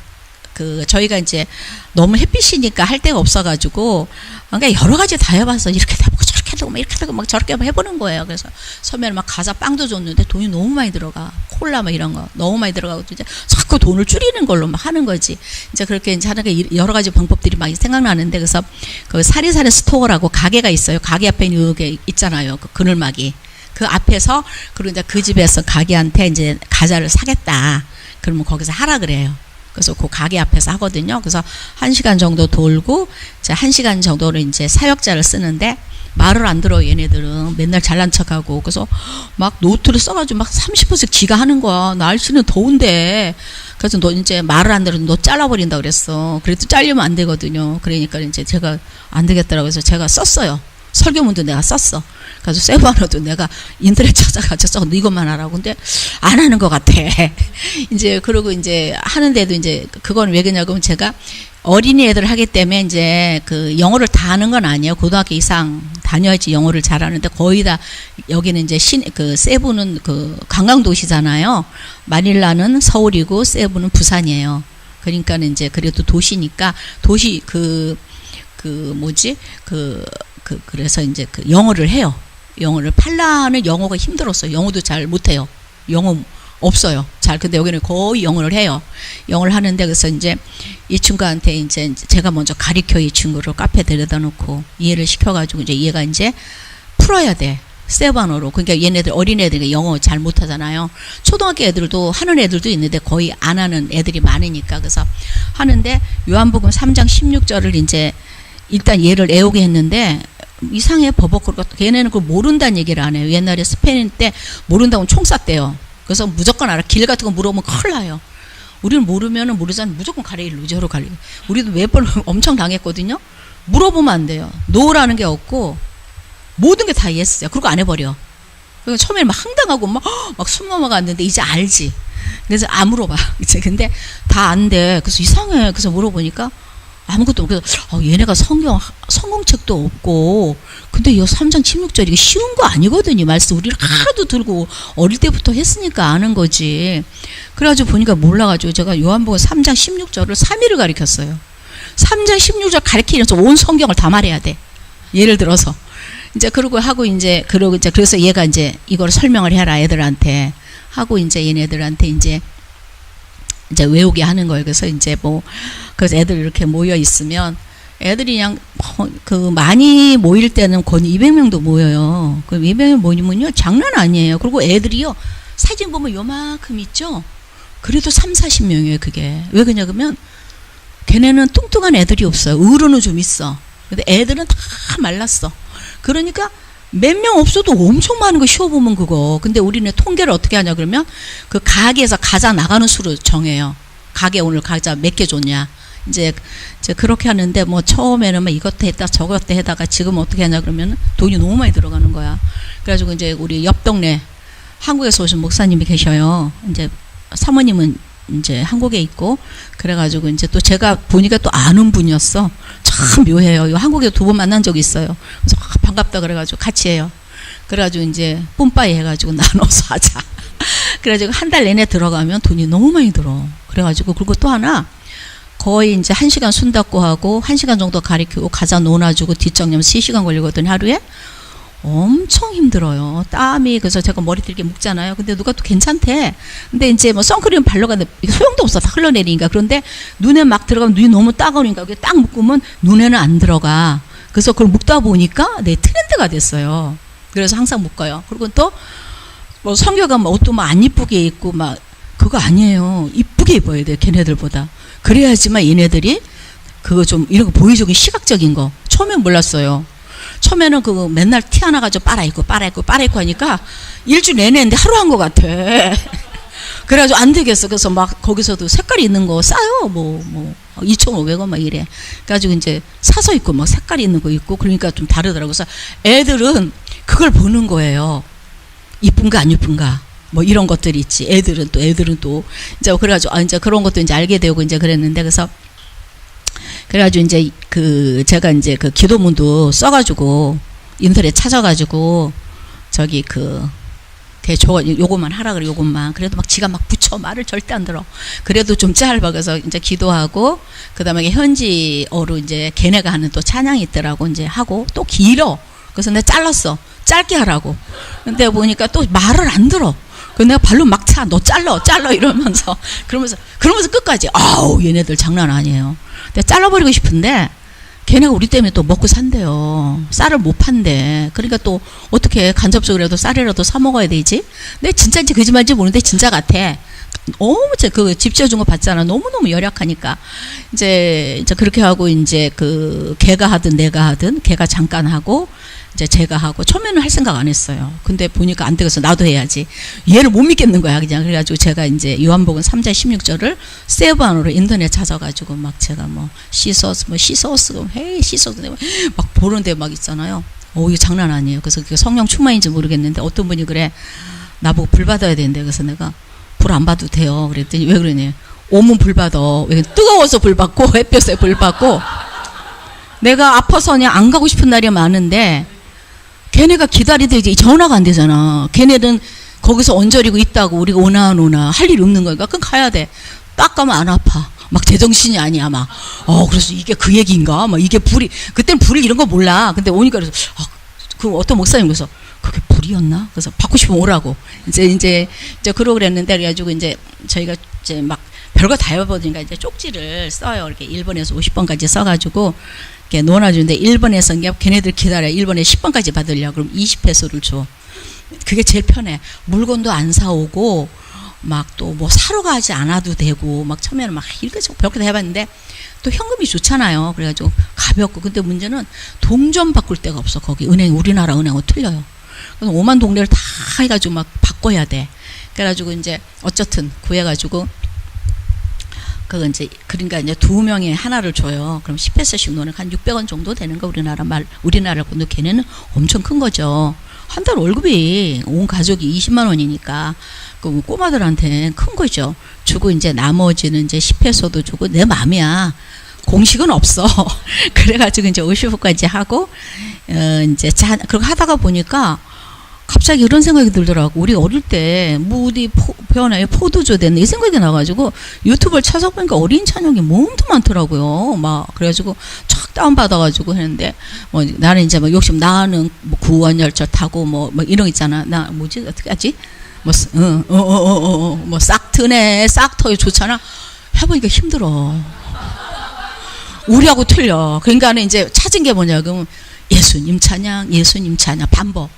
저희가 이제 너무 햇빛이니까 할 데가 없어가지고, 그러니까 여러 가지 다 해봤어. 이렇게 해보고 저렇게 되고 막 이렇게 되고 막 저렇게 해보는 거예요. 그래서 처음에는 막 과자 빵도 줬는데 돈이 너무 많이 들어가. 콜라 막 이런 거 너무 많이 들어가고 이제 자꾸 돈을 줄이는 걸로 막 하는 거지. 이제 그렇게 이제 하는 게 여러 가지 방법들이 막 생각나는데, 그래서 그 사리사리 스토어라고 가게가 있어요. 가게 앞에 이게 있잖아요. 그 그늘막이. 그 앞에서, 그리고 이제 그 집에서 가게한테 이제 과자를 사겠다. 그러면 거기서 하라 그래요. 그래서 그 가게 앞에서 하거든요. 그래서 1시간 정도 돌고, 이제 1시간 정도를 이제 사역자를 쓰는데, 말을 안 들어, 얘네들은. 맨날 잘난 척하고. 그래서 막 노트를 써가지고 막 30분씩 지가 하는 거야. 날씨는 더운데. 그래서 너 이제 말을 안 들으면 너 잘라버린다 그랬어. 그래도 잘리면 안 되거든요. 그러니까 이제 제가 안 되겠더라고요. 그래서 제가 썼어요. 설교문도 내가 썼어. 그래서 세부하나도 내가 인터넷 찾아가지고 써. 너 이것만 하라고. 근데 안 하는 것 같아. 이제 그러고 이제 하는데도 이제 그건 왜 그러냐면, 제가 어린이 애들 하기 때문에 이제 그 영어를 다 하는 건 아니에요. 고등학교 이상 다녀야지 영어를 잘하는데, 거의 다 여기는 이제 세부는 그 관광도시잖아요. 마닐라는 서울이고 세부는 부산이에요. 그러니까는 이제 그래도 도시니까 도시 그래서 이제 그 영어를 해요. 영어를 팔라는 영어가 힘들었어요. 영어도 잘 못해요. 영어 없어요. 잘. 근데 여기는 거의 영어를 해요. 영어를 하는데, 그래서 이제 이 친구한테 이제 제가 먼저 가르쳐, 이 친구를 카페 데려다 놓고 이해를 시켜가지고 이제 얘가 이제 풀어야 돼. 세반어로. 그러니까 얘네들 어린애들이 영어 잘 못하잖아요. 초등학교 애들도 하는 애들도 있는데 거의 안 하는 애들이 많으니까. 그래서 하는데 요한복음 3장 16절을 이제 일단 얘를 애우게 했는데, 이상해. 버벅거리고. 걔네는 그걸 모른다는 얘기를 안 해요. 옛날에 스페인 때 모른다고 총 쐈대요. 그래서 무조건 알아. 길 같은 거 물어보면 큰일 나요. 우리는 모르면은 모르잖아. 무조건 가래 일로 저로 가래. 우리도 몇 번 엄청 당했거든요. 물어보면 안 돼요. 노라는 게 없고 모든 게 다 예스야. 그리고 안 해버려. 그러니까 처음에는 막 황당하고 막 숨 넘어갔는데 이제 알지. 그래서 안 물어봐. 이제 근데 다 안 돼. 그래서 이상해. 그래서 물어보니까 아무것도 없고, 얘네가 성경책도 없고, 근데 이 3장 16절 이게 쉬운 거 아니거든요. 말씀 우리를 하도 들고 어릴 때부터 했으니까 아는 거지. 그래가지고 보니까 몰라가지고 제가 요한복음 3장 16절을 3일을 가르쳤어요. 3장 16절 가르치면서 온 성경을 다 말해야 돼. 예를 들어서 이제 그러고 그래서 얘가 이제 이걸 설명을 해라 애들한테 하고, 이제 얘네들한테 이제 외우게 하는 거예요. 그래서 이제 그래서 애들 이렇게 모여 있으면 애들이 그냥 많이 모일 때는 거의 200명도 모여요. 그럼 200명 모이면요 장난 아니에요. 그리고 애들이요 사진 보면 요만큼 있죠. 그래도 30-40명이에요. 그게 왜 그러냐 그러면 걔네는 뚱뚱한 애들이 없어요. 의로는 좀 있어. 근데 애들은 다 말랐어. 그러니까 몇 명 없어도 엄청 많은 거 쉬어보면 그거. 근데 우리는 통계를 어떻게 하냐 그러면 그 가게에서 과자 나가는 수로 정해요. 가게 오늘 과자 몇 개 줬냐. 이제 그렇게 하는데 처음에는 이것도 했다 저것도 해다가 지금 어떻게 하냐 그러면 돈이 너무 많이 들어가는 거야. 그래가지고 이제 우리 옆 동네 한국에서 오신 목사님이 계셔요. 이제 사모님은 이제 한국에 있고, 그래가지고 이제 또 제가 보니까 또 아는 분이었어. 참 묘해요. 한국에 2번 만난 적이 있어요. 그래서 반갑다 그래가지고 같이 해요. 그래가지고 이제 뿜빠이 해가지고 나눠서 하자. 그래가지고 한 달 내내 들어가면 돈이 너무 많이 들어. 그래가지고 그리고 또 하나 거의 이제 1시간 순닫고 하고 1시간 정도 가르치고 과자 논아주고 뒷정리하면 3시간 걸리거든 하루에. 엄청 힘들어요. 땀이. 그래서 제가 머리띠 이렇게 묶잖아요. 근데 누가 또 괜찮대. 근데 이제 선크림 발라가는데 소용도 없어. 다 흘러내리니까. 그런데 눈에 막 들어가면 눈이 너무 따가우니까 이렇게 딱 묶으면 눈에는 안 들어가. 그래서 그걸 묶다 보니까 내 트렌드가 됐어요. 그래서 항상 묶어요. 그리고 또 성교가 옷도 안 이쁘게 입고 그거 아니에요. 이쁘게 입어야 돼요. 걔네들보다. 그래야지만 얘네들이 그거 좀 이런 거 보여주기 시각적인 거. 처음엔 몰랐어요. 처음에는 맨날 티 하나 가지고 빨아입고 하니까 일주일 내내 했는데 하루 한 것 같아. 그래가지고 안 되겠어. 그래서 거기서도 색깔이 있는 거 싸요. 2,500원 이래. 그래가지고 이제 사서 입고 색깔이 있는 거 입고, 그러니까 좀 다르더라고요. 그래서 애들은 그걸 보는 거예요. 이쁜가 안 이쁜가 뭐 이런 것들이 있지. 애들은 또 이제 그래가지고 이제 그런 것도 이제 알게 되고 이제 그랬는데 그래가지고 이제 제가 이제 그 기도문도 써가지고 인터넷 찾아가지고 저기 걔 요것만 하라 그래. 요것만. 그래도 막 지가 막 붙여. 말을 절대 안 들어. 그래도 좀 짧아. 그래서 이제 기도하고 그다음에 현지어로 이제 걔네가 하는 또 찬양이 있더라고. 이제 하고 또 길어. 그래서 내가 잘랐어. 짧게 하라고. 근데 보니까 또 말을 안 들어. 그래서 내가 발로 막 차. 너 잘라 이러면서 그러면서 끝까지 아우 얘네들 장난 아니에요. 내가 잘라버리고 싶은데 걔네가 우리 때문에 또 먹고 산대요. 쌀을 못 판대. 그러니까 또 어떻게 간접적으로라도 쌀이라도 사 먹어야 되지? 근데 진짜인지 거짓말인지 모르는데 진짜 같아. 너무 집 지어준 거 봤잖아. 너무너무 열악하니까. 이제 그렇게 하고 이제 걔가 하든 내가 하든 걔가 잠깐 하고 이제 제가 하고 처음에는 할 생각 안 했어요. 근데 보니까 안 되겠어. 나도 해야지. 얘를 못 믿겠는 거야. 그냥 그래가지고 제가 이제 요한복음 3장 16절을 세브안으로 인터넷 찾아가지고 막 제가 시소스 헤이 시소스 막 보는데 막 있잖아요. 이거 장난 아니에요. 그래서 그게 성령 충만인지 모르겠는데 어떤 분이 그래 나보고 불 받아야 되는데 그래서 내가 불 안 받아도 돼요. 그랬더니 왜 그러니? 오면 불 받아. 왜 뜨거워서 불 받고 햇볕에 불 받고 내가 아파서 그냥 안 가고 싶은 날이 많은데 걔네가 기다리도 이제 전화가 안 되잖아. 걔네는 거기서 얹어리고 있다고 우리가 오나 안 오나 할 일이 없는 거니까 그럼 가야 돼. 딱 가면 안 아파. 막 제정신이 아니야 막. 그래서 이게 그 얘기인가? 막 이게 불이 그때는 불이 이런 거 몰라. 근데 오니까 그래서 그 어떤 목사님 그래서 그게 불이었나? 그래서 받고 싶으면 오라고. 이제 그러고 그랬는데 그래가지고 이제 저희가 이제 막 별거 다 해보니까 이제 쪽지를 써요. 이렇게 1번에서 50번까지 써가지고 이렇게 놓아주는데 1번에서 걔네들 기다려. 1번에 10번까지 받으려고 그럼 20페소를 줘. 그게 제일 편해. 물건도 안 사오고 막 또 뭐 사러 가지 않아도 되고 막 처음에는 막 이렇게 별거 다 해봤는데 또 현금이 좋잖아요. 그래가지고 가볍고. 근데 문제는 동전 바꿀 데가 없어. 거기 우리나라 은행하고 틀려요. 그래서 5만 동네를 다 해가지고 막 바꿔야 돼. 그래가지고 이제 어쨌든 구해가지고 그거 이제 그러니까 이제 2명에 하나를 줘요. 그럼 10회씩 노는 한 600원 정도 되는 거 우리나라 근데 걔네는 엄청 큰 거죠. 한 달 월급이 온 가족이 20만 원이니까 그 꼬마들한테 큰 거죠. 주고 이제 나머지는 이제 10회소도 주고 내 맘이야. 공식은 없어. 그래가지고 이제 50호까지 하고 이제 그렇게 하다가 보니까 갑자기 이런 생각이 들더라고. 우리 어릴 때 무디 변화에 포도주 됐네 이 생각이 나가지고 유튜브를 찾아보니까 어린 찬양이 너무 많더라고요. 막 그래가지고 쫙 다운받아가지고 했는데 나는 이제 막 욕심 나는 뭐 구원열차 타고 뭐 이런 거 있잖아. 나 뭐지 어떻게 하지? 뭐 싹트네 싹터에 좋잖아. 해보니까 힘들어. 우리하고 틀려. 그러니까는 이제 찾은 게 뭐냐 그러면 예수님 찬양 반복.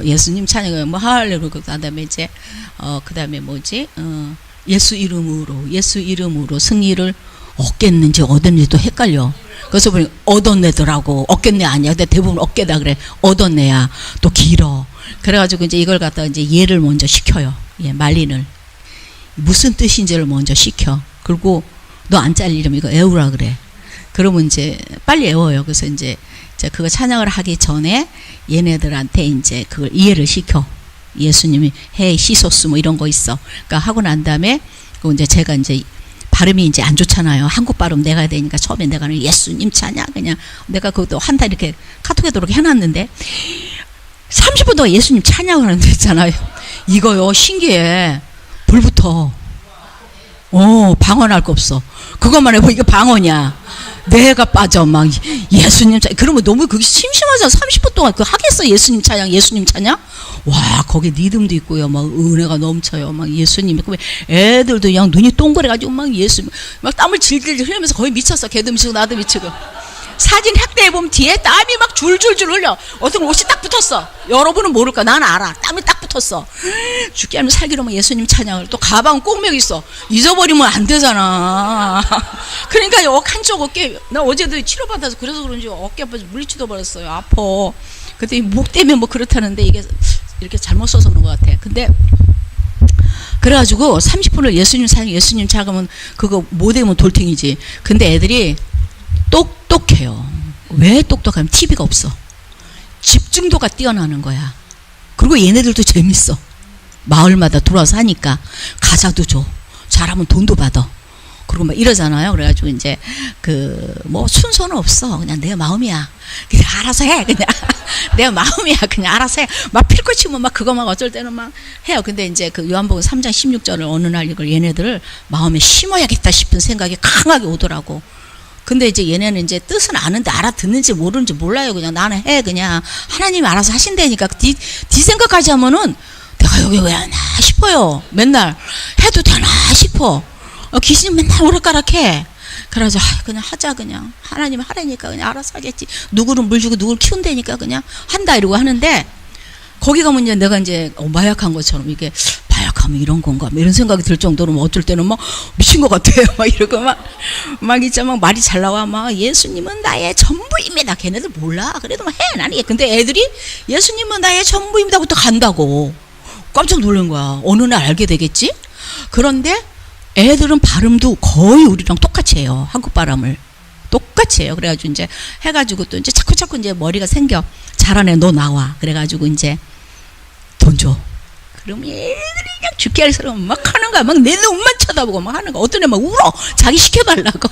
예수님 찬양을 뭐 하려고 그다음에 이제 그다음에 뭐지? 예수 이름으로 승리를 얻겠는지 얻었는지도 헷갈려. 그래서 보니 얻었네더라고. 얻겠네 아니야. 근데 대부분 얻게다 그래. 얻었네야. 또 길어. 그래가지고 이제 이걸 갖다가 이제 얘를 먼저 시켜요. 말린을 무슨 뜻인지를 먼저 시켜. 그리고 너 안 잘리려면 이거 애우라 그래. 그러면 이제 빨리 애워요. 그래서 이제 그거 찬양을 하기 전에 얘네들한테 이제 그걸 이해를 시켜. 예수님이 헤이 시소스 뭐 이런 거 있어. 그러니까 하고 난 다음에 그 이제 제가 이제 발음이 이제 안 좋잖아요. 한국 발음 내가 해야 되니까 처음에 내가는 예수님 찬양 그냥 내가 그것도 한 달 이렇게 카톡에도 이렇게 해놨는데 30분 동안 예수님 찬양을 하는 데 있잖아요. 이거요 신기해. 불부터 방언할 거 없어. 그것만 해보 이거 방언이야. 내가 빠져 막 예수님 찬양. 그러면 너무 그게 심심하잖아. 30분 동안 그거 하겠어. 예수님 찬양. 와 거기 리듬도 있고요. 막 은혜가 넘쳐요. 막 예수님. 애들도 그냥 눈이 동그래가지고 막 예수님 막 땀을 질질 흘리면서 거의 미쳤어. 걔도 미치고 나도 미치고. 사진 확대해 보면 뒤에 땀이 막 줄줄줄 흘려. 어떤 옷이 딱 붙었어. 여러분은 모를까? 난 알아. 땀이 딱 붙었어. 죽게 하면 살기로 막 예수님 찬양을. 또 가방 꼭 메고 있어. 잊어버리면 안 되잖아. 그러니까 한쪽 어깨 나 어제도 치료받아서 그래서 그런지 어깨 아파서 물리치도 버렸어요. 아파. 그때 목 때문에 뭐 그렇다는데 이게 이렇게 잘못 써서 그런 것 같아. 근데 그래가지고 30분을 예수님 찬양하면 그거 못하면 돌탱이지. 근데 애들이 똑똑해요. 왜 똑똑하면 TV가 없어. 집중도가 뛰어나는 거야. 그리고 얘네들도 재밌어. 마을마다 돌아서 하니까 과자도 줘. 잘하면 돈도 받아. 그리고 막 이러잖아요. 그래가지고 이제 뭐 순서는 없어. 그냥 내 마음이야. 그냥 알아서 해. 그냥 내 마음이야. 그냥 알아서 해. 막 필고 치면 막 그거 막 어쩔 때는 막 해요. 근데 이제 그 요한복음 3장 16절을 어느 날 이걸 얘네들을 마음에 심어야겠다 싶은 생각이 강하게 오더라고. 근데 이제 얘네는 이제 뜻은 아는데 알아듣는지 모르는지 몰라요. 그냥 나는 해. 그냥 하나님이 알아서 하신다니까. 네 생각까지 하면은 내가 여기 왜 하나 싶어요. 맨날 해도 되나 싶어. 귀신이 맨날 오락가락해. 그래서 그냥 하자. 그냥 하나님 하라니까 그냥 알아서 하겠지. 누구를 물 주고 누구를 키운다니까 그냥 한다 이러고 하는데, 거기 가면 이제 내가 이제 마약한 것처럼 이게 마약하면 이런 건가 이런 생각이 들 정도로 뭐 어쩔 때는 막 미친 것 같아요. 막 이러고 막 진짜 막 말이 잘 나와. 막 예수님은 나의 전부입니다. 걔네들 몰라. 그래도 막 해. 나는 근데 애들이 예수님은 나의 전부입니다부터 간다고. 깜짝 놀란 거야. 어느 날 알게 되겠지. 그런데 애들은 발음도 거의 우리랑 똑같이 해요. 한국 발음을 똑같이 해요. 그래가지고 이제 해가지고 또 이제 자꾸 이제 머리가 생겨. 잘하네, 너 나와. 그래가지고 이제 돈 줘. 그러면 애들이 그냥 죽게 할 사람 막 하는 거야. 막 내 눈만 쳐다보고 막 하는 거야. 어떤 애 막 울어. 자기 시켜달라고.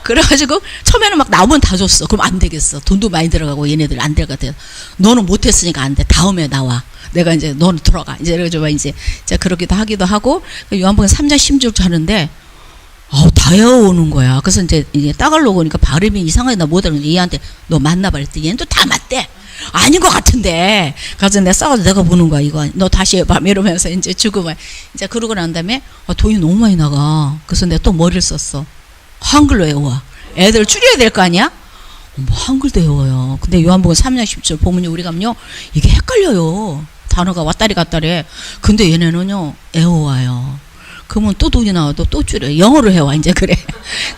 그래가지고 처음에는 막 나오면 다 줬어. 그럼 안 되겠어. 돈도 많이 들어가고 얘네들 안 될 것 같아. 너는 못했으니까 안 돼. 다음에 나와. 내가 이제 너는 들어가. 이제 그래가지고 이제 그러기도 하기도 하고, 요한복음 3장 16절 하는데 다 외워오는 거야. 그래서 이제 따갈로그 오니까 발음이 이상하게 나 못 알아듣는데 얘한테 너 맞나 봐. 그랬더니 얘는 또 다 맞대. 아닌 것 같은데. 그래서 내가 싸가지고 내가 보는 거야. 이거 너 다시 해봐. 이러면서 이제 죽으면 이제 그러고 난 다음에 돈이 너무 많이 나가. 그래서 내가 또 머리를 썼어. 한글로 외워. 애들 줄여야 될 거 아니야? 뭐 한글도 외워요. 근데 요한복음 3장 10절 보면요, 우리가요 이게 헷갈려요. 단어가 왔다리 갔다리. 근데 얘네는요 외워와요. 그러면 또 돈이 나와도 또 줄여요. 영어로 해와 이제 그래.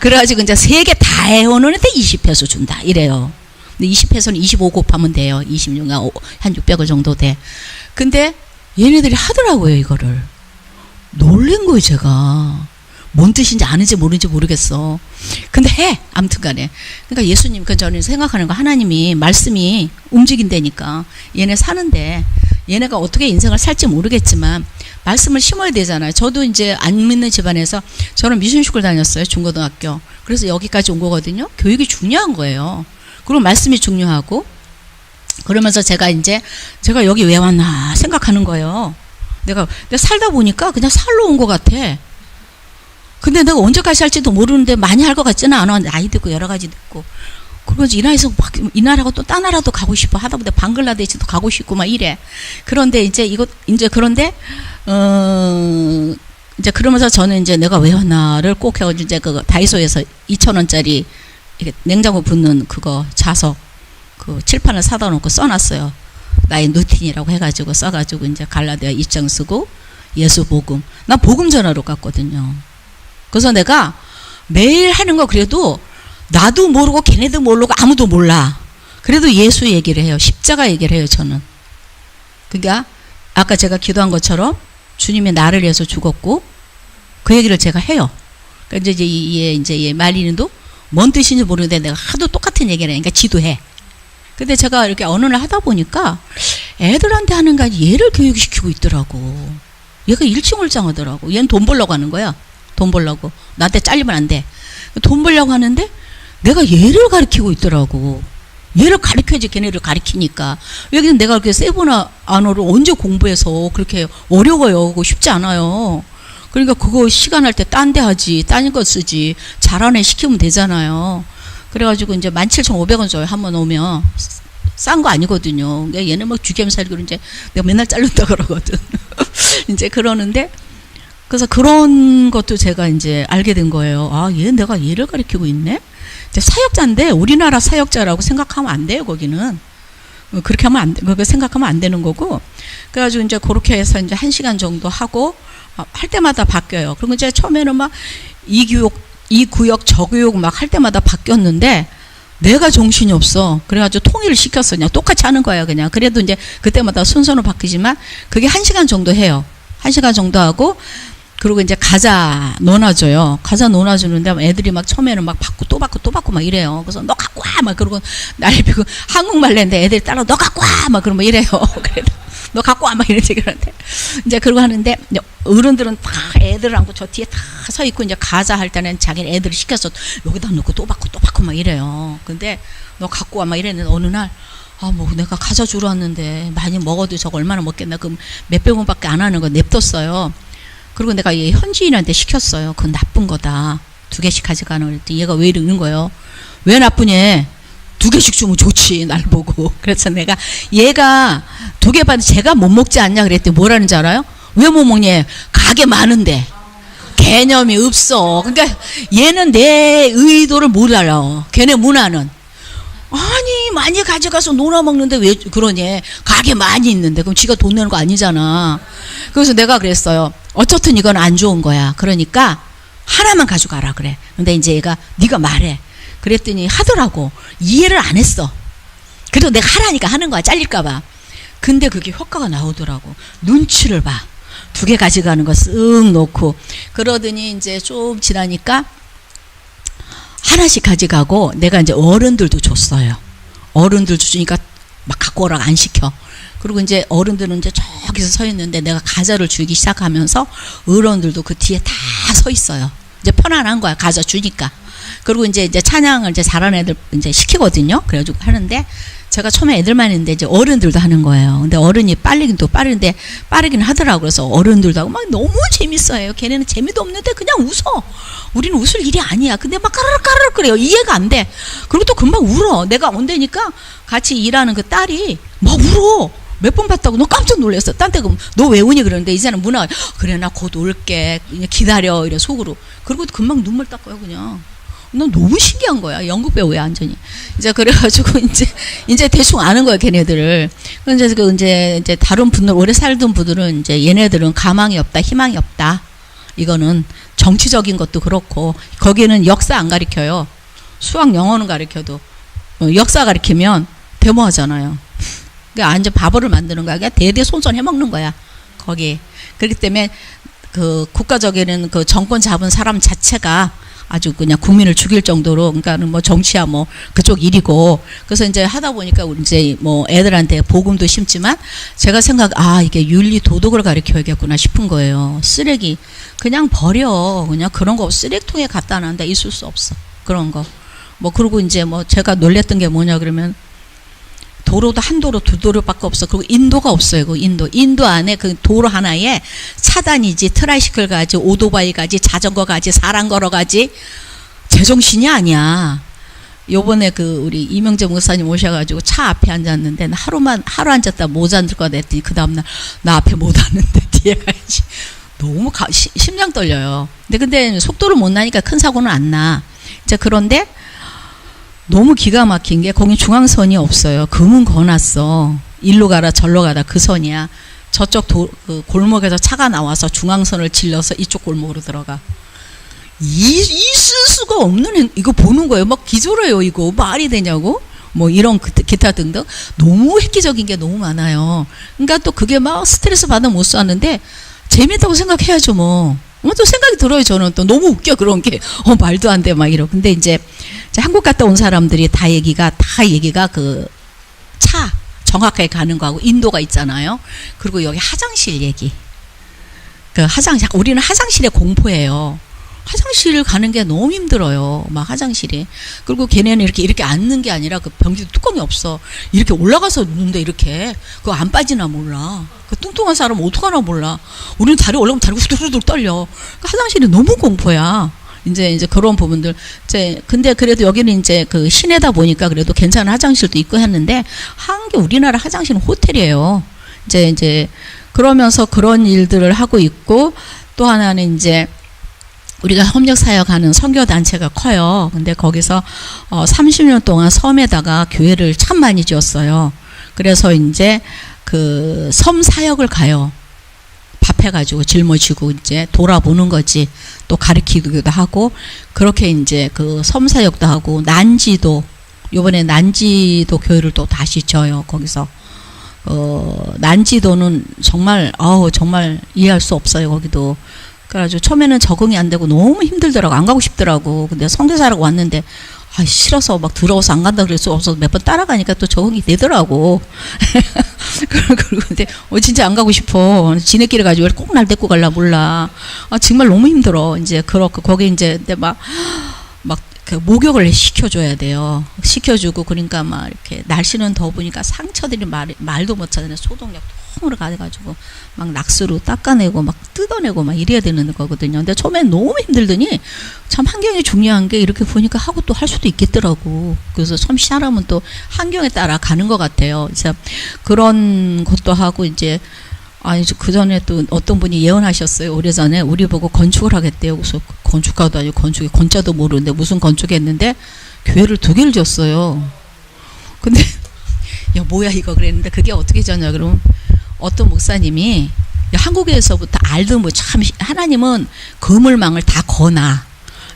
그래가지고 이제 3개 다 해오는데 20페소 준다 이래요. 근데 20페소는 25 곱하면 돼요. 26한 600원 정도 돼. 근데 얘네들이 하더라고요 이거를. 놀란 거예요 제가. 뭔 뜻인지 아는지 모르는지 모르겠어. 근데 해. 아무튼간에. 그러니까 예수님, 저는 생각하는 거 하나님이 말씀이 움직인다니까. 얘네 사는데 얘네가 어떻게 인생을 살지 모르겠지만 말씀을 심어야 되잖아요. 저도 이제 안 믿는 집안에서 저는 미션스쿨 다녔어요. 중고등학교. 그래서 여기까지 온 거거든요. 교육이 중요한 거예요. 그리고 말씀이 중요하고, 그러면서 제가 여기 왜 왔나 생각하는 거예요. 내가 살다 보니까 그냥 살러 온 것 같아. 근데 내가 언제까지 할지도 모르는데 많이 할 것 같지는 않아. 나이도 있고 여러 가지도 있고. 그러고 이 나라에서 막 이 나라고 또 딴 나라도 가고 싶어 하다 보다 방글라데시도 가고 싶고 막 이래. 그런데 그런데 이제 그러면서 저는 이제 내가 왜 왔나를 꼭 해가지고 이제 그 다이소에서 2,000원짜리 이렇게 냉장고 붙는 그거 자석 그 칠판을 사다 놓고 써놨어요. 나의 루틴이라고 해가지고 써가지고 이제 갈라디아 입장 쓰고 예수 복음. 난 복음 전하러 갔거든요. 그래서 내가 매일 하는 거 그래도 나도 모르고 걔네도 모르고 아무도 몰라. 그래도 예수 얘기를 해요. 십자가 얘기를 해요, 저는. 그러니까 아까 제가 기도한 것처럼 주님이 나를 위해서 죽었고 그 얘기를 제가 해요. 그러니까 이제 얘 말리는도 뭔 뜻인지 모르는데 내가 하도 똑같은 얘기를 하니까 지도해. 근데 제가 이렇게 어느 날 하다 보니까 애들한테 하는 거 얘를 교육시키고 있더라고. 얘가 일칭월장하더라고. 얘는 돈 벌려고 하는 거야. 돈 벌려고. 나한테 잘리면 안 돼. 돈 벌려고 하는데 내가 얘를 가르치고 있더라고. 얘를 가르쳐야지 걔네를 가르치니까. 여기는 내가 그렇게 세부나 언어를 언제 공부해서 그렇게 어려워요. 그거 쉽지 않아요. 그러니까 그거 시간 할 때 딴 데 하지. 딴 거 쓰지. 잘하네 시키면 되잖아요. 그래가지고 이제 17,500원 줘요. 한번 오면. 싼 거 아니거든요. 얘는 막 주겸살기로 이제 내가 맨날 자른다 그러거든. 이제 그러는데, 그래서 그런 것도 제가 이제 알게 된 거예요. 내가 얘를 가르치고 있네? 이제 사역자인데, 우리나라 사역자라고 생각하면 안 돼요, 거기는. 그렇게 하면 안 돼. 그렇게 생각하면 안 되는 거고. 그래가지고 이제 그렇게 해서 이제 1시간 정도 하고, 할 때마다 바뀌어요. 그리고 이제 처음에는 막 이 구역, 저 구역 막 할 때마다 바뀌었는데, 내가 정신이 없어. 그래가지고 통일을 시켰어. 그냥 똑같이 하는 거야, 그냥. 그래도 이제 그때마다 순서는 바뀌지만, 그게 1시간 정도 해요. 1시간 정도 하고, 그리고 이제 과자 논아줘요. 과자 논아주는데 애들이 막 처음에는 막 받고 또 받고 또 받고 막 이래요. 그래서 너 갖고 와! 막 그러고 난리피고 한국말 냈는데 애들이 따라 너 갖고 와! 막 그러면 이래요. 그래도 너 갖고 와 막 이런 얘기하는데 이제 그러고 하는데 어른들은 다 애들 안고 저 뒤에 다 서 있고 이제 가자 할 때는 자기네 애들을 시켜서 여기다 놓고 또 받고 막 이래요. 근데 너 갖고 와 막 이랬는데 어느 날 뭐 내가 가져 주러 왔는데 많이 먹어도 저거 얼마나 먹겠나. 그럼 몇백 원밖에 안 하는 거 냅뒀어요. 그리고 내가 얘 현지인한테 시켰어요. 그건 나쁜 거다. 2개씩 가져가는 그랬더니 얘가 왜 이러는 거예요. 왜 나쁘냐. 2개씩 주면 좋지 날 보고. 그래서 내가 얘가 2개 받은 제가 못 먹지 않냐 그랬더니 뭐라는지 알아요? 왜 못 먹냐. 가게 많은데 개념이 없어. 그러니까 얘는 내 의도를 못 알아. 걔네 문화는 아니 많이 가져가서 놀아 먹는데 왜 그러냐. 가게 많이 있는데. 그럼 지가 돈 내는 거 아니잖아. 그래서 내가 그랬어요. 어쨌든 이건 안 좋은 거야. 그러니까 하나만 가져가라 그래. 근데 이제 얘가 네가 말해. 그랬더니 하더라고. 이해를 안 했어. 그래도 내가 하라니까 하는 거야. 잘릴까 봐. 근데 그게 효과가 나오더라고. 눈치를 봐. 2개 가져가는 거 쓱 놓고. 그러더니 이제 좀 지나니까 하나씩 가져가고 내가 이제 어른들도 줬어요. 어른들도 주니까 막 갖고 오라고 안 시켜. 그리고 이제 어른들은 이제 저기서 서 있는데 내가 과자를 주기 시작하면서 어른들도 그 뒤에 다 서 있어요. 이제 편안한 거야. 과자 주니까. 그리고 이제 찬양을 이제 잘하는 애들 이제 시키거든요. 그래가지고 하는데 제가 처음에 애들만 했는데 이제 어른들도 하는 거예요. 근데 어른이 빠르긴 또 빠른데 빠르긴 하더라고요. 그래서 어른들도 하고 막 너무 재밌어요. 걔네는 재미도 없는데 그냥 웃어. 우리는 웃을 일이 아니야. 근데 막 까르륵 그래요. 이해가 안 돼. 그리고 또 금방 울어. 내가 온다니까 같이 일하는 그 딸이 막 울어. 몇 번 봤다고. 너 깜짝 놀랐어. 딴 때 그럼 너 왜 우니 그러는데 이제는 문화가 그래 나 곧 올게. 그냥 기다려. 이래 속으로. 그리고 금방 눈물 닦아요 그냥. 난 너무 신기한 거야. 연극 배우야 완전히. 이제 그래가지고 이제 대충 아는 거야 걔네들을. 이제 다른 분들 오래 살던 분들은 이제 얘네들은 가망이 없다, 희망이 없다. 이거는 정치적인 것도 그렇고 거기는 역사 안 가르쳐요. 수학, 영어는 가르쳐도 역사 가르치면 데모하잖아요. 그러니까 완전 바보를 만드는 거야. 그냥 대대손손 해먹는 거야. 거기. 그렇기 때문에 그 국가적인 그 정권 잡은 사람 자체가 아주 그냥 국민을 죽일 정도로, 그러니까 뭐 정치야 뭐 그쪽 일이고. 그래서 이제 하다 보니까 이제 뭐 애들한테 복음도 심지만 제가 이게 윤리 도덕을 가르쳐야겠구나 싶은 거예요. 쓰레기 그냥 버려. 그냥 그런 거 쓰레기통에 갖다 놨는데 있을 수 없어. 그런 거. 뭐 그리고 이제 뭐 제가 놀랬던 게 뭐냐 그러면 도로도 한 도로 두 도로밖에 없어. 그리고 인도가 없어요. 그 인도 안에 그 도로 하나에 차단이지, 트라이시클 가지, 오토바이 가지, 자전거 가지, 사람 걸어 가지. 제정신이 요번에 그 우리 이명재 목사님 오셔가지고 차 앞에 앉았는데 하루 앉았다 못 앉을 거다 했더니 그 다음날 나 앞에 못 앉는데 뒤에 가야지. 너무 심장 떨려요. 근데 속도를 못 나니까 큰 사고는 안 나. 이제 그런데 너무 기가 막힌 게 거기 중앙선이 없어요. 금은 거놨어. 일로 가라 절로 가라 그 선이야. 저쪽 그 골목에서 차가 나와서 중앙선을 질러서 이쪽 골목으로 들어가. 있을 수가 없는 이거 보는 거예요. 막 기절해요. 이거 말이 되냐고. 뭐 이런 기타 등등 너무 획기적인 게 너무 많아요. 그러니까 또 그게 막 스트레스 받아 못 쐈는데 재밌다고 생각해야죠 뭐. 또 생각이 들어요. 저는 또 너무 웃겨 그런 게. 말도 안 돼 막 이러고. 근데 이제 한국 갔다 온 사람들이 다 얘기가 그 차 정확하게 가는 거하고 인도가 있잖아요. 그리고 여기 화장실 얘기. 그 화장실 우리는 화장실에 공포해요. 화장실 가는 게 너무 힘들어요. 막 화장실이. 그리고 걔네는 이렇게 앉는 게 아니라 그 변기 뚜껑이 없어. 이렇게 올라가서 누는데 이렇게 그거 안 빠지나 몰라. 그 뚱뚱한 사람은 어떡하나 몰라. 우리는 다리 올라가면 다리가 후두둑 떨려. 화장실이 너무 공포야. 이제 그런 부분들. 근데 그래도 여기는 이제 그 시내다 보니까 그래도 괜찮은 화장실도 있고 했는데 한게 우리나라 화장실은 호텔이에요. 이제 그러면서 그런 일들을 하고 있고 또 하나는 이제 우리가 협력사역하는 선교단체가 커요. 근데 거기서 30년 동안 섬에다가 교회를 참 많이 지었어요. 그래서 이제 그 섬 사역을 가요. 밥해가지고 짊어지고 이제 돌아보는 거지. 또 가르치기도 하고 그렇게 이제 그 섬 사역도 하고 난지도 요번에 난지도 교회를 또 다시 져요. 거기서 난지도는 정말 이해할 수 없어요. 거기도. 그래가지고 처음에는 적응이 안 되고 너무 힘들더라고. 안 가고 싶더라고. 근데 선교사라고 왔는데 아, 싫어서 막 더러워서 안 간다 그래서 없어서 몇 번 따라가니까 또 적응이 되더라고. 그리고 근데 진짜 안 가고 싶어. 지네끼리 가지고 꼭 날 데리고 갈라 몰라. 아, 정말 너무 힘들어. 이제 그렇고 거기 이제 근데 막 그 목욕을 시켜줘야 돼요. 시켜주고 그러니까 막 이렇게 날씨는 더우니까 상처들이 말도 못하잖아요. 소독약 통으로 가져가지고 막 낙수로 닦아내고 막 뜯어내고 막 이래야 되는 거거든요. 근데 처음엔 너무 힘들더니 참 환경이 중요한 게 이렇게 보니까 하고 또 할 수도 있겠더라고. 그래서 참 사람은 또 환경에 따라 가는 것 같아요. 그래서 그런 것도 하고 이제 그 전에 또 어떤 분이 예언하셨어요. 오래전에 우리 보고 건축을 하겠대요. 그래서 건축가도 아니고 건축이 건자도 모르는데 무슨 건축했는데 교회를 2개를 지었어요. 근데 야 뭐야 이거 그랬는데 그게 어떻게 졌냐 그러면 어떤 목사님이 한국에서부터 알던 뭐 참 하나님은 그물망을 다 거나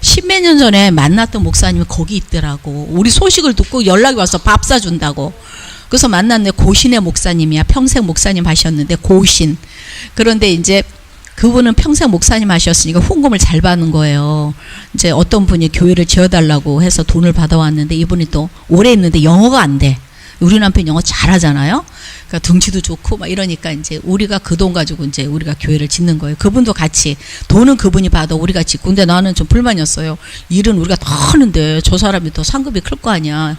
10몇 년 전에 만났던 목사님이 거기 있더라고. 우리 소식을 듣고 연락이 와서 밥 사준다고. 그래서 만났는데 고신의 목사님이야. 평생 목사님 하셨는데 고신. 그런데 이제 그분은 평생 목사님 하셨으니까 후원금을 잘 받는 거예요. 이제 어떤 분이 교회를 지어달라고 해서 돈을 받아왔는데 이분이 또 오래 있는데 영어가 안 돼. 우리 남편 영어 잘하잖아요. 그러니까 등치도 좋고 막 이러니까 이제 우리가 그 돈 가지고 이제 우리가 교회를 짓는 거예요. 그분도 같이 돈은 그분이 받아 우리가 짓고. 근데 나는 좀 불만이었어요. 일은 우리가 더 하는데 저 사람이 더 상급이 클 거 아니야.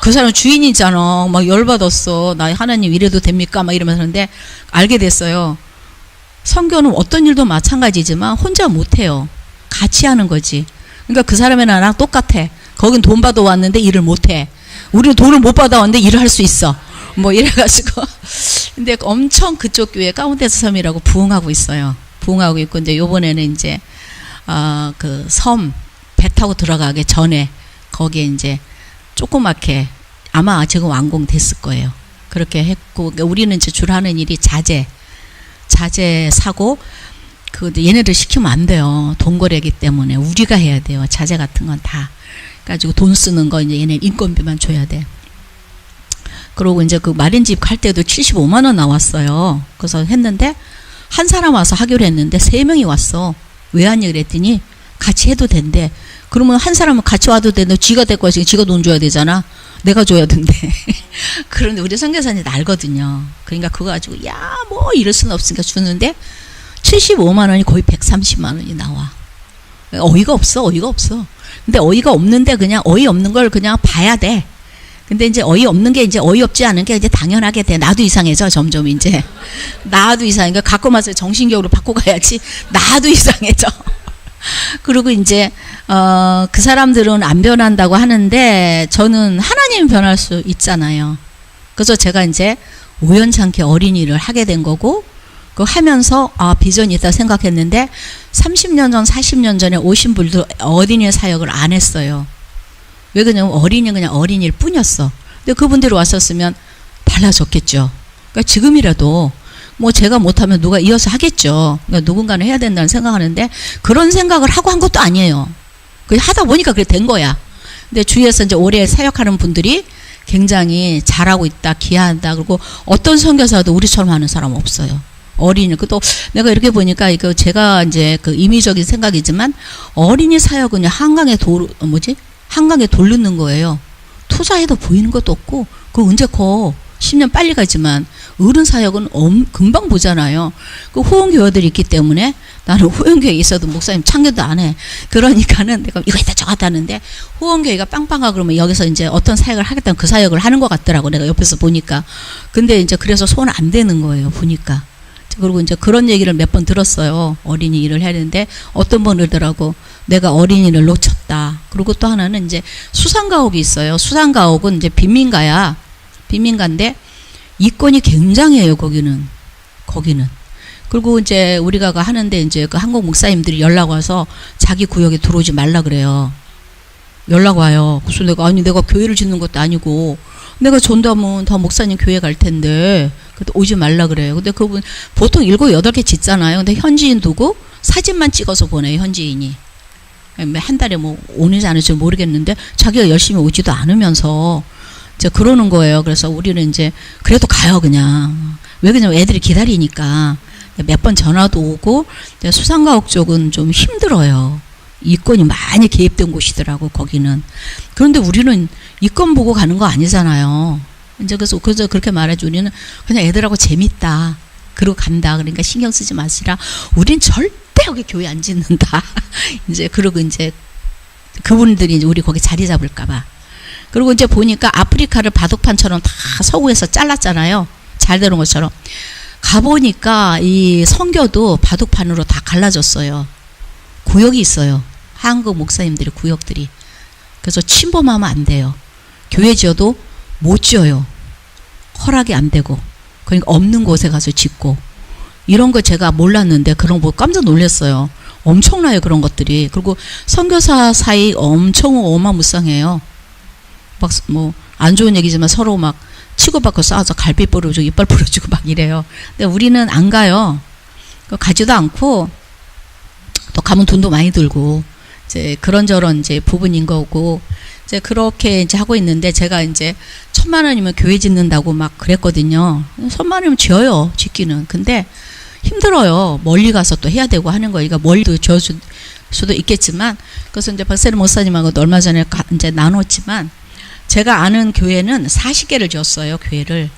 그 사람 주인이잖아. 막 열받았어. 나 하나님 이래도 됩니까? 막 이러면서 하는데 알게 됐어요. 선교는 어떤 일도 마찬가지지만 혼자 못해요. 같이 하는 거지. 그러니까 그 사람이 나랑 똑같아. 거긴 돈 받아 왔는데 일을 못해. 우리는 돈을 못 받아 왔는데 일을 할 수 있어. 뭐 이래가지고. 근데 엄청 그쪽 교회 가운데서 섬이라고 부흥하고 있어요. 부흥하고 있고 이제 요번에는 이제 그 섬 배 타고 들어가기 전에 거기에 이제 조그맣게 아마 지금 완공됐을 거예요. 그렇게 했고 그러니까 우리는 이제 주로 하는 일이 자재 사고 그 얘네들 시키면 안 돼요. 돈거래기 때문에 우리가 해야 돼요. 자재 같은 건 다 가지고 돈 쓰는 거 이제 얘네 인건비만 줘야 돼. 그러고 이제 그 마린집 갈 때도 75만 원 나왔어요. 그래서 했는데 한 사람 와서 하기로 했는데 3명이 왔어. 왜 왔니 그랬더니 같이 해도 된대. 그러면 한 사람은 같이 와도 되는데 쥐가 데리고 와서 쥐가 돈 줘야 되잖아. 내가 줘야 된대. 그런데 우리 선교사님 알거든요. 그러니까 그거 가지고 야 뭐 이럴 수는 없으니까 주는데 75만 원이 거의 130만 원이 나와. 어이가 없어. 근데 어이가 없는데 그냥 어이없는 걸 그냥 봐야 돼. 근데 이제 어이없는 게 이제 어이없지 않은 게 이제 당연하게 돼. 나도 이상해져 점점 이제. 나도 이상해. 그러니까 갖고 와서 정신격으로 바꿔 가야지. 나도 이상해져. 그리고 이제 그 사람들은 안 변한다고 하는데 저는 하나님 변할 수 있잖아요. 그래서 제가 이제 우연찮게 어린이를 하게 된 거고 그 하면서 비전이 있다 생각했는데 30년 전 40년 전에 오신 분들 어린이 사역을 안 했어요. 왜 그러냐면 어린이는 그냥 어린이일 뿐이었어. 근데 그분들이 왔었으면 달라졌겠죠. 그러니까 지금이라도 뭐 제가 못하면 누가 이어서 하겠죠. 그러니까 누군가는 해야 된다는 생각하는데 그런 생각을 하고 한 것도 아니에요. 그냥 하다 보니까 그래 된 거야. 근데 주위에서 이제 오래 사역하는 분들이 굉장히 잘하고 있다, 기여한다. 그리고 어떤 선교사도 우리처럼 하는 사람 없어요. 어린이. 또 내가 이렇게 보니까 이거 제가 이제 그 임의적인 생각이지만 어린이 사역은 한강에 한강에 돌 넣는 거예요. 투자해도 보이는 것도 없고 그거 언제 커. 10년 빨리 가지만 어른 사역은 금방 보잖아요. 그 후원교회들이 있기 때문에 나는 후원교회에 있어도 목사님 참견도 안 해. 그러니까는 내가 이거 했다 저거 했다 하는데 후원교회가 빵빵하고 그러면 여기서 이제 어떤 사역을 하겠다면 그 사역을 하는 것 같더라고. 내가 옆에서 보니까. 근데 이제 그래서 손 안 대는 거예요. 보니까. 그리고 이제 그런 얘기를 몇 번 들었어요. 어린이 일을 해야 되는데 어떤 분 그러더라고. 내가 어린이를 놓쳤다. 그리고 또 하나는 이제 수상가옥이 있어요. 수상가옥은 이제 빈민가야. 빈민가인데 이권이 굉장해요. 거기는. 그리고 이제 우리가 하는데 이제 그 한국 목사님들이 연락 와서 자기 구역에 들어오지 말라 그래요. 연락 와요. 그래서 내가 교회를 짓는 것도 아니고 내가 전도하면 다 목사님 교회 갈 텐데 오지 말라 그래요. 근데 그분 보통 7, 8개 짓잖아요. 근데 현지인 두고 사진만 찍어서 보내요. 현지인이. 한 달에 뭐 오는지 안 오는지 모르겠는데 자기가 열심히 오지도 않으면서 이제 그러는 거예요. 그래서 우리는 이제 그래도 가요 그냥. 왜 그러냐면 애들이 기다리니까 몇 번 전화도 오고 수상가옥 쪽은 좀 힘들어요. 이권이 많이 개입된 곳이더라고 거기는. 그런데 우리는 이권 보고 가는 거 아니잖아요. 이제 그래서 그렇게 말하지. 우리는 그냥 애들하고 재밌다. 그러고 간다. 그러니까 신경 쓰지 마시라. 우린 절대 여기 교회 안 짓는다. 이제 그러고 이제 그분들이 이제 우리 거기 자리 잡을까봐. 그리고 이제 보니까 아프리카를 바둑판처럼 다 서구에서 잘랐잖아요. 잘 되는 것처럼. 가보니까 이 선교도 바둑판으로 다 갈라졌어요. 구역이 있어요. 한국 목사님들이 구역들이. 그래서 침범하면 안 돼요. 교회 지어도 못 지어요. 허락이 안 되고. 그러니까 없는 곳에 가서 짓고. 이런 거 제가 몰랐는데 그런 거 깜짝 놀랐어요. 엄청나요 그런 것들이. 그리고 선교사 사이 엄청 어마무쌍해요. 막 뭐 안 좋은 얘기지만 서로 막 치고받고 싸워서 갈비 부러지고 이빨 부러지고 막 이래요. 근데 우리는 안 가요. 가지도 않고 또 가면 돈도 많이 들고 이제 그런저런 이제 부분인 거고 이제 그렇게 이제 하고 있는데 제가 이제 1,000만 원이면 교회 짓는다고 막 그랬거든요. 1,000만 원이면 지어요, 짓기는. 근데 힘들어요. 멀리 가서 또 해야 되고 하는 거니까 멀리도 지을 수도 있겠지만 그래서 이제 박세리 목사님하고도 얼마 전에 이제 나눴지만 제가 아는 교회는 40개를 지었어요, 교회를.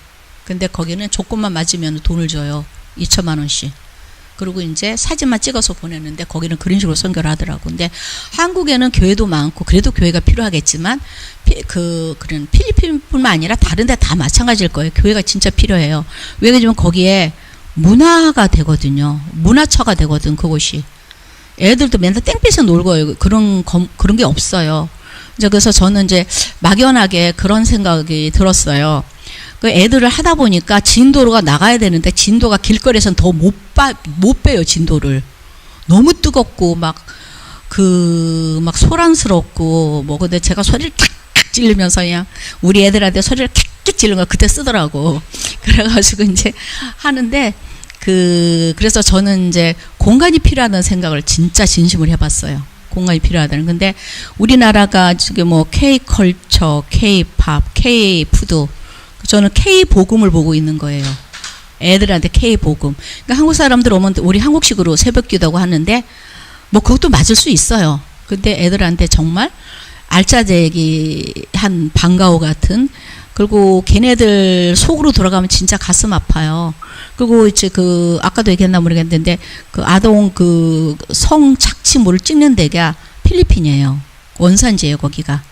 근데 거기는 조건만 맞으면 돈을 줘요. 2,000만 원씩. 그리고 이제 사진만 찍어서 보냈는데 거기는 그런 식으로 선교를 하더라고. 근데 한국에는 교회도 많고 그래도 교회가 필요하겠지만 그런 필리핀뿐만 아니라 다른 데 다 마찬가지일 거예요. 교회가 진짜 필요해요. 왜냐면 거기에 문화가 되거든요. 문화처가 되거든, 그곳이. 애들도 맨날 땡볕에 놀고 그런 게 없어요. 이제 그래서 저는 이제 막연하게 그런 생각이 들었어요. 그 애들을 하다 보니까 진도로가 나가야 되는데 진도가 길거리에서는 더 못 빼요, 진도를. 너무 뜨겁고 막 소란스럽고 뭐 근데 제가 소리를 탁탁 지르면서 그냥 우리 애들한테 소리를 탁탁 지르는 거 그때 쓰더라고. 그래가지고 이제 하는데 그래서 저는 이제 공간이 필요하다는 생각을 진짜 진심으로 해봤어요. 공간이 필요하다는. 근데 우리나라가 지금 뭐 K-컬처, K-팝, K-푸드 저는 K-복음을 보고 있는 거예요. 애들한테 K-복음. 그러니까 한국 사람들 오면 우리 한국식으로 새벽기도하고 하는데 뭐 그것도 맞을 수 있어요. 근데 애들한테 정말 알짜배기한 방과후 같은 그리고 걔네들 속으로 들어가면 진짜 가슴 아파요. 그리고 이제 아까도 얘기했나 모르겠는데 아동 성착취물을 찍는 데가 필리핀이에요. 원산지예요, 거기가.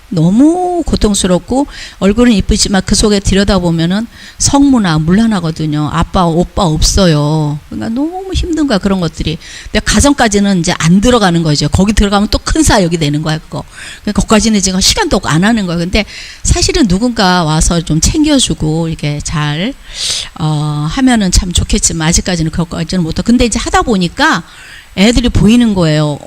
너무 고통스럽고 얼굴은 이쁘지만 그 속에 들여다보면은 성문화 물란하거든요. 아빠, 오빠 없어요. 그러니까 너무 힘든 거야, 그런 것들이. 근데 가정까지는 이제 안 들어가는 거죠. 거기 들어가면 또 큰 사역이 되는 거야, 그거. 그러니까 거기까지는 지금 시간도 없고 안 하는 거야. 근데 사실은 누군가 와서 좀 챙겨주고 이렇게 잘 하면은 참 좋겠지만 아직까지는 그것까지는 못하고. 근데 이제 하다 보니까 애들이 보이는 거예요.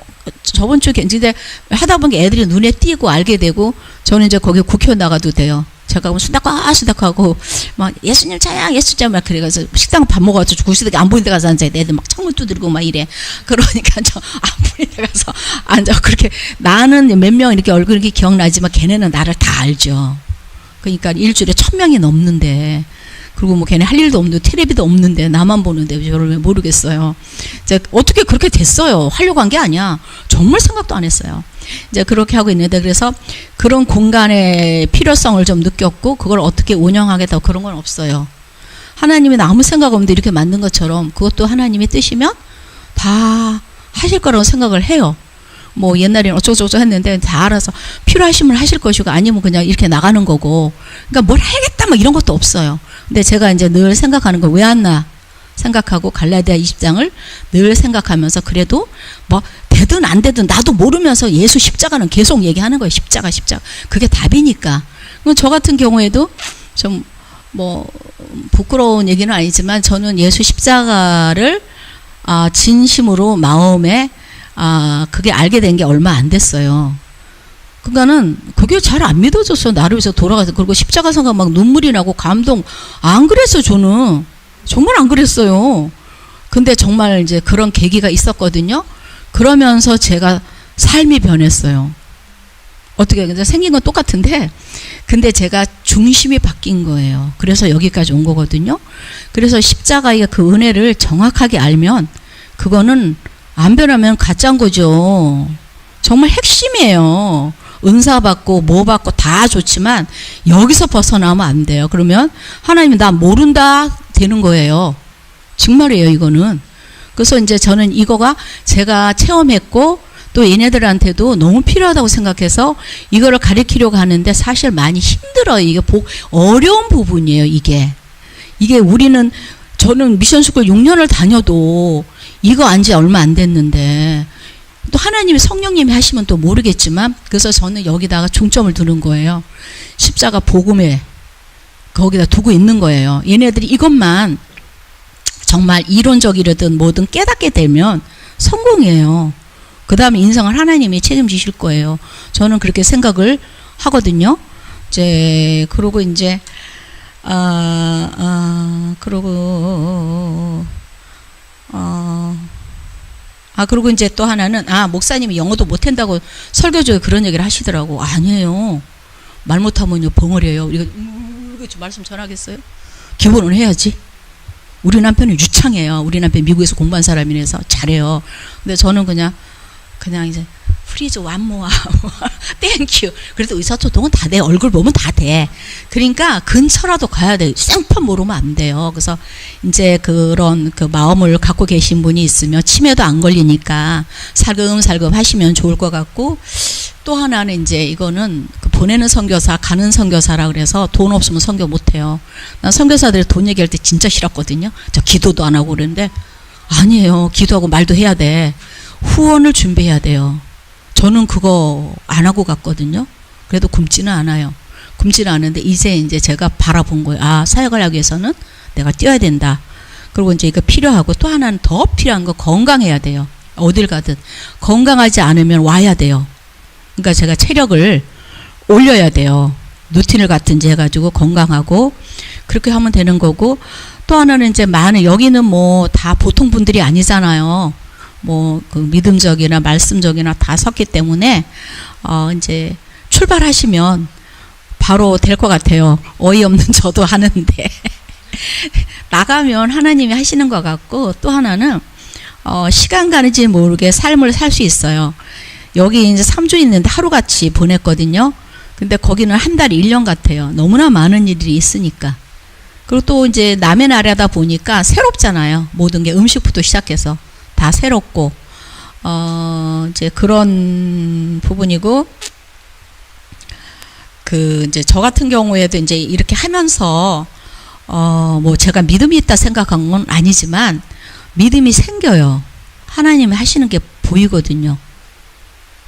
저번 주에 근데 하다 보니까 애들이 눈에 띄고 알게 되고 저는 이제 거기 국회의원 나가도 돼요. 제가 수닥하고 막 예수님 찬양 예수님 막 그래가지고 식당 밥 먹어가지고 구시대가 안 보이는 데 가서 앉아. 애들 막 창문 두드리고 막 이래. 그러니까 저 안 보이는 데 가서 앉아. 그렇게 나는 몇 명 이렇게 얼굴이 기억나지만 걔네는 나를 다 알죠. 그러니까 일주일에 1,000명이 넘는데 그리고 뭐 걔네 할 일도 없는데 텔레비도 없는데 나만 보는데 저를 왜 모르겠어요. 이제 어떻게 그렇게 됐어요. 하려고 한 게 아니야. 정말 생각도 안 했어요. 이제 그렇게 하고 있는데 그래서 그런 공간의 필요성을 좀 느꼈고 그걸 어떻게 운영하겠다 그런 건 없어요. 하나님이 아무 생각 없는데 이렇게 만든 것처럼 그것도 하나님이 뜻이면 다 하실 거라고 생각을 해요. 뭐 옛날에는 어쩌고저쩌고 했는데 다 알아서 필요하시면 하실 것이고 아니면 그냥 이렇게 나가는 거고 그러니까 뭘 해야겠다 막 이런 것도 없어요. 근데 제가 이제 늘 생각하는 거 왜 안 나? 생각하고 갈라디아 20장을 늘 생각하면서 그래도 뭐 되든 안 되든 나도 모르면서 예수 십자가는 계속 얘기하는 거예요. 십자가. 그게 답이니까. 저 같은 경우에도 좀 뭐 부끄러운 얘기는 아니지만 저는 예수 십자가를 진심으로 마음에 그게 알게 된 게 얼마 안 됐어요. 그러니까는 그게 잘 안 믿어졌어. 나를 위해서 돌아가서. 그리고 십자가 생각 막 눈물이 나고 감동. 안 그랬어요, 저는. 정말 안 그랬어요. 근데 정말 이제 그런 계기가 있었거든요. 그러면서 제가 삶이 변했어요. 어떻게, 근데 생긴 건 똑같은데, 근데 제가 중심이 바뀐 거예요. 그래서 여기까지 온 거거든요. 그래서 십자가의 그 은혜를 정확하게 알면, 그거는 안 변하면 가짜인 거죠. 정말 핵심이에요. 은사 받고 뭐 받고 다 좋지만 여기서 벗어나면 안 돼요. 그러면 하나님이 나 모른다 되는 거예요. 정말이에요, 이거는. 그래서 이제 저는 이거가 제가 체험했고 또 얘네들한테도 너무 필요하다고 생각해서 이거를 가르치려고 하는데 사실 많이 힘들어요. 이게 어려운 부분이에요, 이게. 이게 우리는 저는 미션스쿨 6년을 다녀도 이거 안지 얼마 안 됐는데 또 하나님이 성령님이 하시면 또 모르겠지만 그래서 저는 여기다가 중점을 두는 거예요. 십자가 복음에 거기다 두고 있는 거예요. 얘네들이 이것만 정말 이론적이라든 뭐든 깨닫게 되면 성공이에요. 그 다음에 인생을 하나님이 책임지실 거예요. 저는 그렇게 생각을 하거든요. 그러고 이제 그리고 이제 또 하나는, 목사님이 영어도 못한다고 설교조에 그런 얘기를 하시더라고. 아니에요. 말 못하면요, 벙어려요. 이거 말씀 전하겠어요? 기본은 해야지. 우리 남편은 유창해요. 우리 남편 미국에서 공부한 사람이라서 잘해요. 근데 저는 그냥 이제, 프리즈 완모아, 땡큐. 그래도 의사소통은 다 돼. 얼굴 보면 다 돼. 그러니까 근처라도 가야 돼. 생판 모르면 안 돼요. 그래서 이제 그런 그 마음을 갖고 계신 분이 있으면 치매도 안 걸리니까 살금살금 하시면 좋을 것 같고, 또 하나는 이제 이거는 그 보내는 선교사, 가는 선교사라 그래서 돈 없으면 선교 못 해요. 난 선교사들 돈 얘기할 때 진짜 싫었거든요. 저 기도도 안 하고 그러는데 아니에요. 기도하고 말도 해야 돼. 후원을 준비해야 돼요. 저는 그거 안 하고 갔거든요. 그래도 굶지는 않아요. 굶지는 않은데 이제 제가 바라본 거예요. 사역을 하기 위해서는 내가 뛰어야 된다. 그리고 이제 이거 필요하고 또 하나는 더 필요한 거 건강해야 돼요. 어딜 가든 건강하지 않으면 와야 돼요. 그러니까 제가 체력을 올려야 돼요. 루틴을 같은지 해가지고 건강하고 그렇게 하면 되는 거고, 또 하나는 이제 여기는 뭐 다 보통 분들이 아니잖아요. 뭐 그 믿음적이나 말씀적이나 다 섰기 때문에 이제 출발하시면 바로 될 것 같아요. 어이없는 저도 하는데 나가면 하나님이 하시는 것 같고, 또 하나는 시간 가는지 모르게 삶을 살 수 있어요. 여기 이제 3주 있는데 하루같이 보냈거든요. 근데 거기는 한 달 1년 같아요. 너무나 많은 일이 있으니까. 그리고 또 이제 남의 나라다 보니까 새롭잖아요. 모든 게 음식부터 시작해서 다 새롭고, 이제 그런 부분이고, 이제 저 같은 경우에도 이제 이렇게 하면서, 뭐 제가 믿음이 있다 생각한 건 아니지만, 믿음이 생겨요. 하나님이 하시는 게 보이거든요.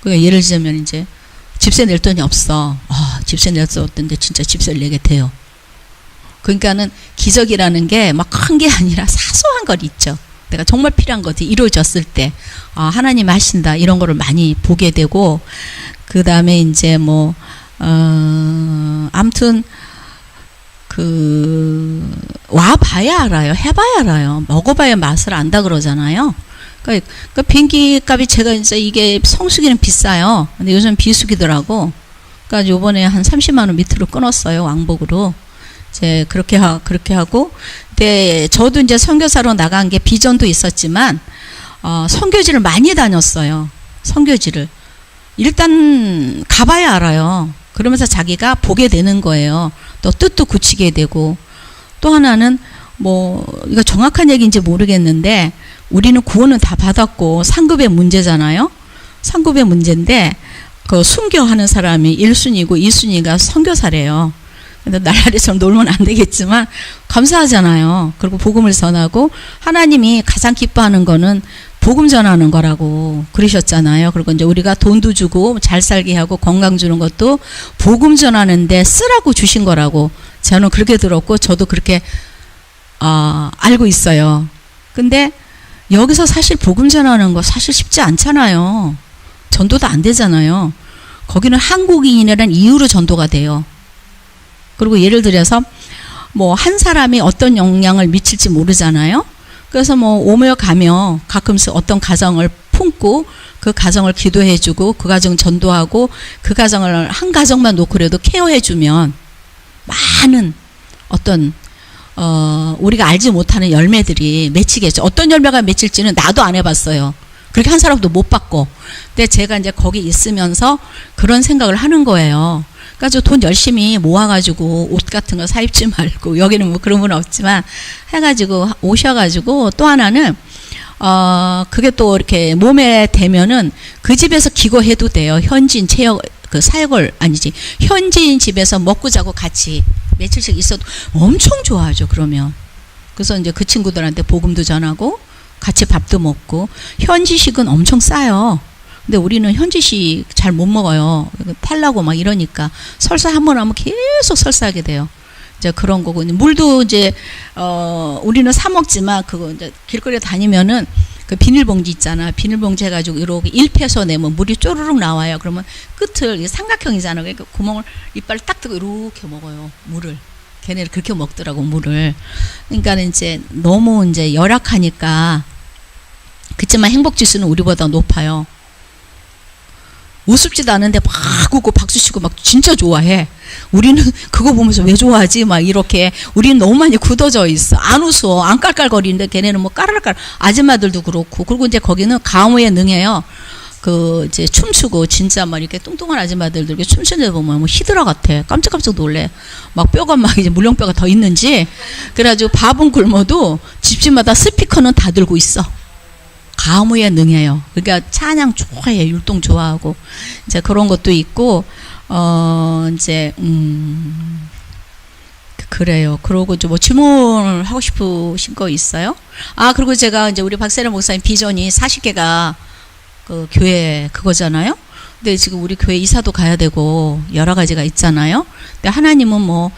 그러니까 예를 들자면 이제, 집세 낼 돈이 없어. 집세 낼 수 없던데 진짜 집세를 내게 돼요. 그러니까는 기적이라는 게 막 큰 게 아니라 사소한 것 있죠. 내가 정말 필요한 것이 이루어졌을 때 하나님이 하신다 이런 거를 많이 보게 되고, 그 다음에 이제 뭐 아무튼 와봐야 알아요. 해봐야 알아요. 먹어봐야 맛을 안다 그러잖아요. 그러니까 비행기 값이 제가 이제 이게 성수기는 비싸요. 근데 요즘 비수기더라고. 그러니까 요번에 한 30만 원 밑으로 끊었어요. 왕복으로. 이제 그렇게 하고, 근데 저도 이제 선교사로 나간 게 비전도 있었지만 선교지를 많이 다녔어요. 선교지를 일단 가봐야 알아요. 그러면서 자기가 보게 되는 거예요. 또 뜻도 굳히게 되고, 또 하나는 뭐 이거 정확한 얘기인지 모르겠는데 우리는 구원은 다 받았고 상급의 문제잖아요. 상급의 문제인데 그 순교하는 사람이 1순위고 2순위가 선교사래요. 근데 날라리처럼 놀면 안 되겠지만 감사하잖아요. 그리고 복음을 전하고, 하나님이 가장 기뻐하는 거는 복음 전하는 거라고 그러셨잖아요. 그리고 이제 우리가 돈도 주고 잘 살게 하고 건강 주는 것도 복음 전하는데 쓰라고 주신 거라고 저는 그렇게 들었고, 저도 그렇게 알고 있어요. 근데 여기서 사실 복음 전하는 거 사실 쉽지 않잖아요. 전도도 안 되잖아요. 거기는 한국인이라는 이유로 전도가 돼요. 그리고 예를 들어서 뭐 한 사람이 어떤 영향을 미칠지 모르잖아요. 그래서 뭐 오며 가며 가끔씩 어떤 가정을 품고 그 가정을 기도해주고 그 가정 전도하고 그 가정을 한 가정만 놓고라도 케어해주면 많은 어떤 우리가 알지 못하는 열매들이 맺히겠죠. 어떤 열매가 맺힐지는 나도 안 해봤어요. 그렇게 한 사람도 못 받고. 근데 제가 이제 거기 있으면서 그런 생각을 하는 거예요. 그래서 돈 열심히 모아가지고 옷 같은 거 사 입지 말고, 여기는 뭐 그런 건 없지만 해가지고 오셔가지고, 또 하나는 그게 또 이렇게 몸에 대면은 그 집에서 기거해도 돼요. 현지인 체육, 그 사역을, 아니지. 현지인 집에서 먹고 자고 같이 며칠씩 있어도 엄청 좋아하죠, 그러면. 그래서 이제 그 친구들한테 복음도 전하고, 같이 밥도 먹고, 현지식은 엄청 싸요. 근데 우리는 현지식 잘 못 먹어요. 탈라고 막 이러니까. 설사 한 번 하면 계속 설사하게 돼요. 이제 그런 거고. 물도 이제, 우리는 사 먹지만, 그거 이제 길거리에 다니면은 그 비닐봉지 있잖아. 비닐봉지 해가지고 이렇게 1페소 내면 물이 쪼르륵 나와요. 그러면 끝을, 삼각형이잖아. 그러니까 구멍을 이빨을 딱 뜨고 이렇게 먹어요. 물을. 걔네를 그렇게 먹더라고, 물을. 그러니까 이제 너무 이제 열악하니까. 그치만 행복지수는 우리보다 높아요. 우습지도 않은데 막 웃고 박수치고 막 진짜 좋아해. 우리는 그거 보면서 왜 좋아하지? 막 이렇게. 우리는 너무 많이 굳어져 있어. 안 웃어. 안 깔깔거리는데 걔네는 뭐 까르르까르. 아줌마들도 그렇고. 그리고 이제 거기는 강호에 능해요. 그 이제 춤추고 진짜 막 이렇게 뚱뚱한 아줌마들 이렇게 춤추는 데 보면 뭐 히드라 같아. 깜짝깜짝 놀래. 막 뼈가 막 이제 물렁뼈가 더 있는지. 그래가지고 밥은 굶어도 집집마다 스피커는 다 들고 있어. 가무에 능해요. 그러니까 찬양 좋아해. 율동 좋아하고. 이제 그런 것도 있고, 이제, 그래요. 그러고 좀 뭐 질문을 하고 싶으신 거 있어요? 그리고 제가 이제 우리 박세련 목사님 비전이 40개가 그 교회 그거잖아요? 근데 지금 우리 교회 이사도 가야 되고, 여러 가지가 있잖아요? 근데 하나님은 뭐,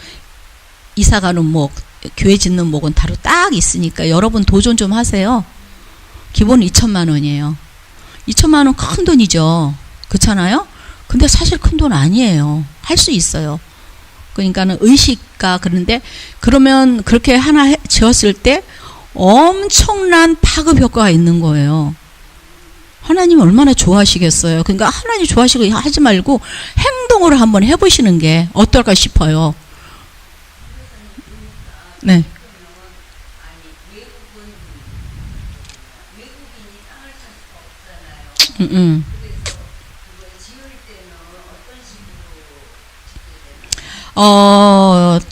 이사 가는 목, 교회 짓는 목은 따로 딱 있으니까 여러분 도전 좀 하세요. 기본 2천만 원이에요. 2천만 원 큰 돈이죠. 그렇잖아요? 근데 사실 큰 돈 아니에요. 할 수 있어요. 그러니까는 의식과 그런데 그러면 그렇게 하나 지었을 때 엄청난 파급 효과가 있는 거예요. 하나님 얼마나 좋아하시겠어요. 그러니까 하나님 좋아하시고 하지 말고 행동으로 한번 해보시는 게 어떨까 싶어요. 네.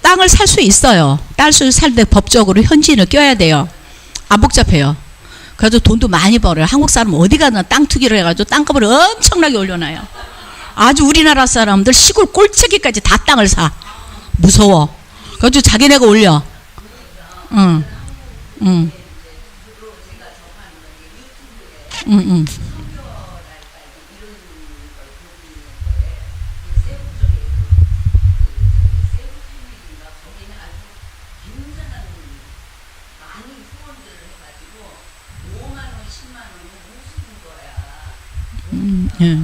땅을 살 수 있어요. 땅을 살 때 법적으로 현지인을 껴야 돼요. 안 복잡해요. 그래도 돈도 많이 벌어요. 한국 사람 어디 가나 땅 투기를 해가지고 땅값을 엄청나게 올려놔요. 아주 우리나라 사람들 시골 꼴찌기까지 다 땅을 사. 무서워. 그래가지고 자기네가 올려. 응. 예.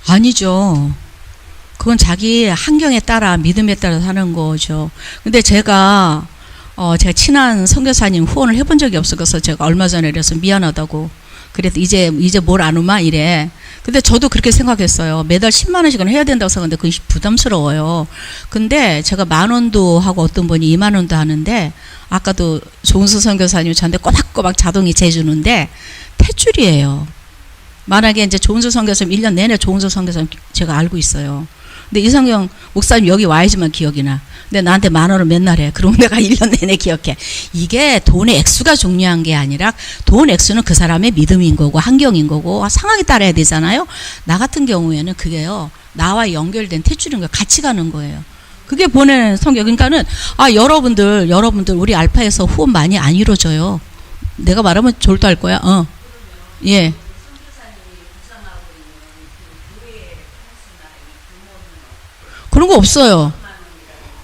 아니죠. 그건 자기 환경에 따라 믿음에 따라 사는 거죠. 근데 제가 친한 선교사님 후원을 해본 적이 없어서 제가 얼마 전에 그래서 미안하다고. 그래도 이제 뭘 안 오마 이래. 근데 저도 그렇게 생각했어요. 매달 10만 원씩은 해야 된다고 생각하는데 그건 부담스러워요. 근데 제가 10,000원도 하고 어떤 분이 20,000원도 하는데 아까도 조은수 선교사님이 저한테 꼬박꼬박 자동이 재주는데 탯줄이에요. 만약에 이제 조은수 선교사님 1년 내내 조은수 선교사님 제가 알고 있어요. 근데 이성경 목사님 여기 와야지만 기억이 나. 근데 나한테 10,000원을 맨날 해. 그러면 내가 1년 내내 기억해. 이게 돈의 액수가 중요한 게 아니라 돈 액수는 그 사람의 믿음인 거고 환경인 거고 상황에 따라야 되잖아요. 나 같은 경우에는 그게요. 나와 연결된 탯줄인 거 같이 가는 거예요. 그게 보내는 성경. 그러니까는 여러분들 우리 알파에서 후원 많이 안 이루어져요. 내가 말하면 졸도할 거야. 예. 그런 거 없어요.